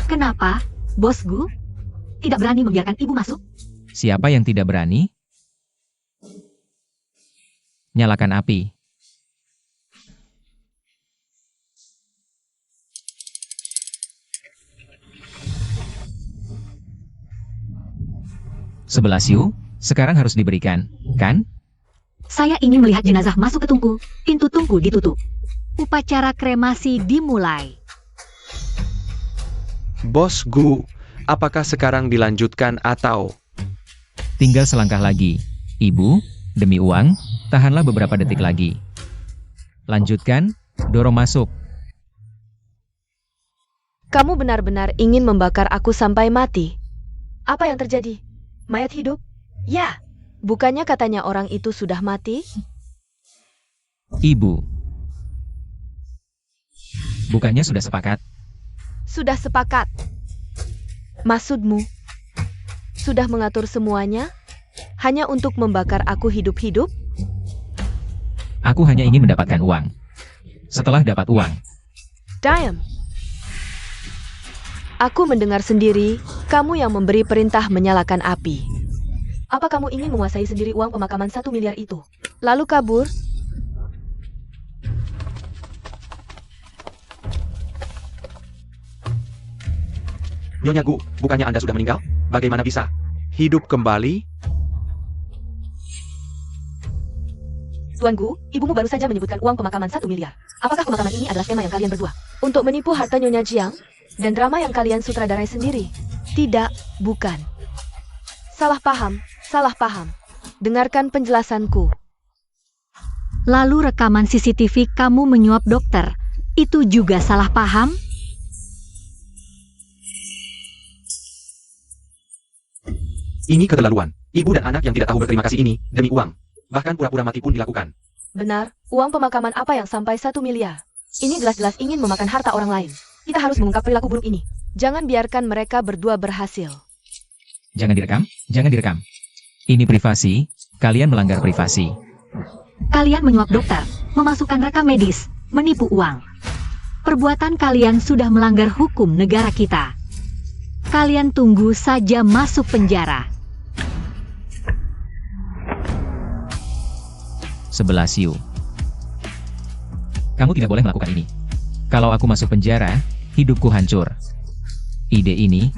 Kenapa, Bos Gu? Tidak berani membiarkan ibu masuk? Siapa yang tidak berani? Nyalakan api. 11 Yu, sekarang harus diberikan, kan? Saya ingin melihat jenazah masuk ke tungku. Pintu tungku ditutup. Upacara kremasi dimulai. Bos Gu, apakah sekarang dilanjutkan atau... Tinggal selangkah lagi. Ibu, demi uang, tahanlah beberapa detik lagi. Lanjutkan, dorong masuk. Kamu benar-benar ingin membakar aku sampai mati? Apa yang terjadi? Mayat hidup? Ya. Bukannya katanya orang itu sudah mati? Ibu. Bukannya sudah sepakat? Sudah sepakat. Maksudmu? Sudah mengatur semuanya? Hanya untuk membakar aku hidup-hidup? Aku hanya ingin mendapatkan uang. Setelah dapat uang, Diam. Aku mendengar sendiri, kamu yang memberi perintah menyalakan api. Apa kamu ingin menguasai sendiri uang pemakaman 1 miliar itu? Lalu kabur? Nyonya Gu, bukannya Anda sudah meninggal? Bagaimana bisa? Hidup kembali? Tuan Gu, ibumu baru saja menyebutkan uang pemakaman 1 miliar. Apakah pemakaman ini adalah skema yang kalian berdua? Untuk menipu harta Nyonya Jiang? Dan drama yang kalian sutradarai sendiri? Tidak, bukan. Salah paham, salah paham. Dengarkan penjelasanku. Lalu rekaman CCTV kamu menyuap dokter. Itu juga salah paham? Ini keterlaluan. Ibu dan anak yang tidak tahu berterima kasih ini, demi uang. Bahkan pura-pura mati pun dilakukan. Benar, uang pemakaman apa yang sampai 1 miliar? Ini jelas-jelas ingin memakan harta orang lain. Kita harus mengungkap perilaku buruk ini. Jangan biarkan mereka berdua berhasil. jangan direkam, jangan direkam. Ini privasi, kalian melanggar privasi. Kalian menyuap dokter, memasukkan rekam medis, menipu uang. Perbuatan kalian sudah melanggar hukum negara kita. Kalian tunggu saja masuk penjara. 11 Yu. Kamu tidak boleh melakukan ini. Kalau aku masuk penjara, hidupku hancur. Ide ini,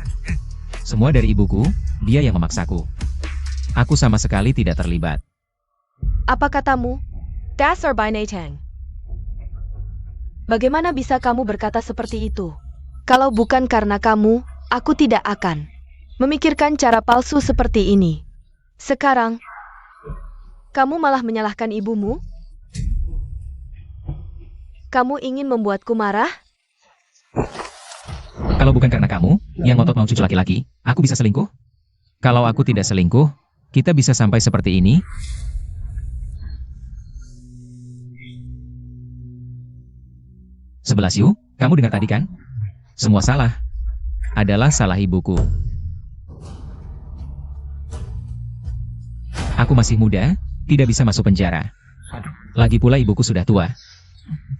semua dari ibuku, dia yang memaksaku. Aku sama sekali tidak terlibat. Apa katamu? Das or binatang? Bagaimana bisa kamu berkata seperti itu? Kalau bukan karena kamu, aku tidak akan memikirkan cara palsu seperti ini. Sekarang, kamu malah menyalahkan ibumu? Kamu ingin membuatku marah? Kalau bukan karena kamu, yang ngotot mau cucu laki-laki, aku bisa selingkuh? Kalau aku tidak selingkuh, kita bisa sampai seperti ini? Sebelas Yu, kamu dengar tadi kan? Semua salah. Adalah salah ibuku. Aku masih muda, tidak bisa masuk penjara. Lagi pula ibuku sudah tua.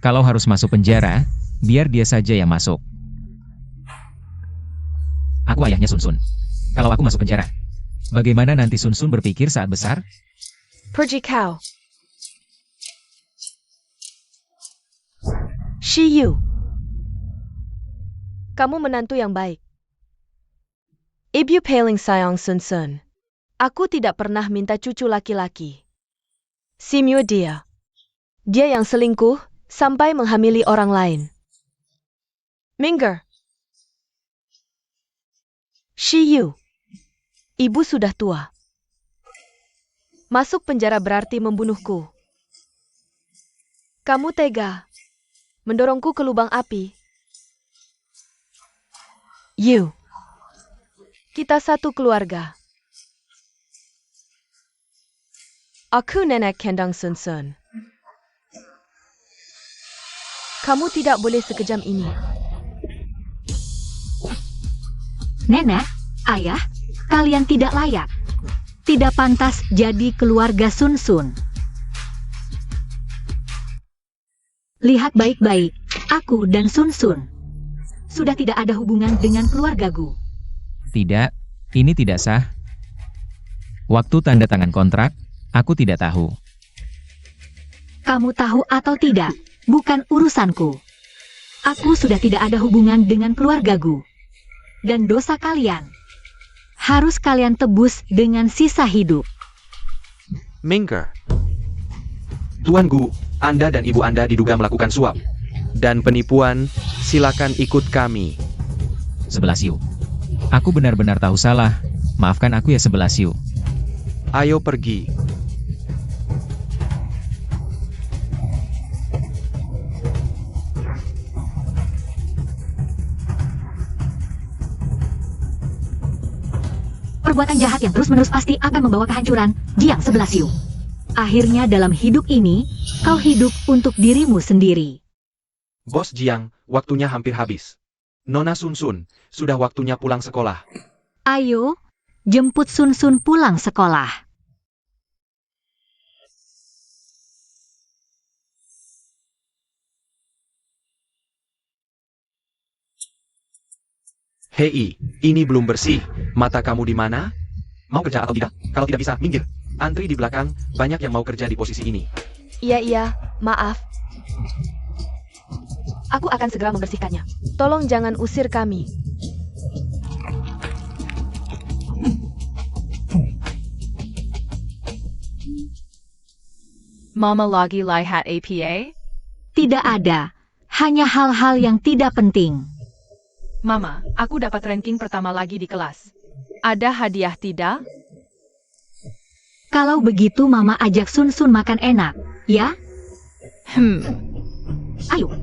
Kalau harus masuk penjara, biar dia saja yang masuk. Aku ayahnya Sun Sun. Kalau aku masuk penjara, bagaimana nanti Sun Sun berpikir saat besar? Pergi kau. Shi Yu. Kamu menantu yang baik. Ibu paling sayang Sun Sun. Aku tidak pernah minta cucu laki-laki. Simyo dia. Dia yang selingkuh sampai menghamili orang lain. Minggir. Shi Yu. Ibu sudah tua. Masuk penjara berarti membunuhku. Kamu tega mendorongku ke lubang api. Yu. Kita satu keluarga. Aku nenek Kendang Sun Sun. Kamu tidak boleh sekejam ini. Nenek, ayah, kalian tidak layak. Tidak pantas jadi keluarga Sun Sun. Lihat baik-baik, aku dan Sun Sun sudah tidak ada hubungan dengan keluarga Gu. Tidak, ini tidak sah. Waktu tanda tangan kontrak, aku tidak tahu. Kamu tahu atau tidak, bukan urusanku. Aku sudah tidak ada hubungan dengan keluarga Gu. Dan dosa kalian harus kalian tebus dengan sisa hidup. Minker. Tuan Gu, Anda dan ibu Anda diduga melakukan suap. Dan penipuan, silakan ikut kami. 11 Yu. Aku benar-benar tahu salah. Maafkan aku ya 11 Yu. Ayo pergi. Perbuatan jahat yang terus-menerus pasti akan membawa kehancuran. Jiang 11 Yu. Akhirnya dalam hidup ini, kau hidup untuk dirimu sendiri. Bos Jiang, waktunya hampir habis. Nona Sun Sun, sudah waktunya pulang sekolah. Ayo, jemput Sun Sun pulang sekolah. Hei, ini belum bersih. Mata kamu di mana? Mau kerja atau tidak? Kalau tidak bisa, minggir. Antri di belakang, banyak yang mau kerja di posisi ini. Iya, maaf. Aku akan segera membersihkannya. Tolong jangan usir kami. Mama lagi lihat APA? Tidak ada, hanya hal-hal yang tidak penting. Mama, aku dapat ranking pertama lagi di kelas. Ada hadiah tidak? Kalau begitu Mama ajak Sun Sun makan enak, ya? Hmm, Ayo,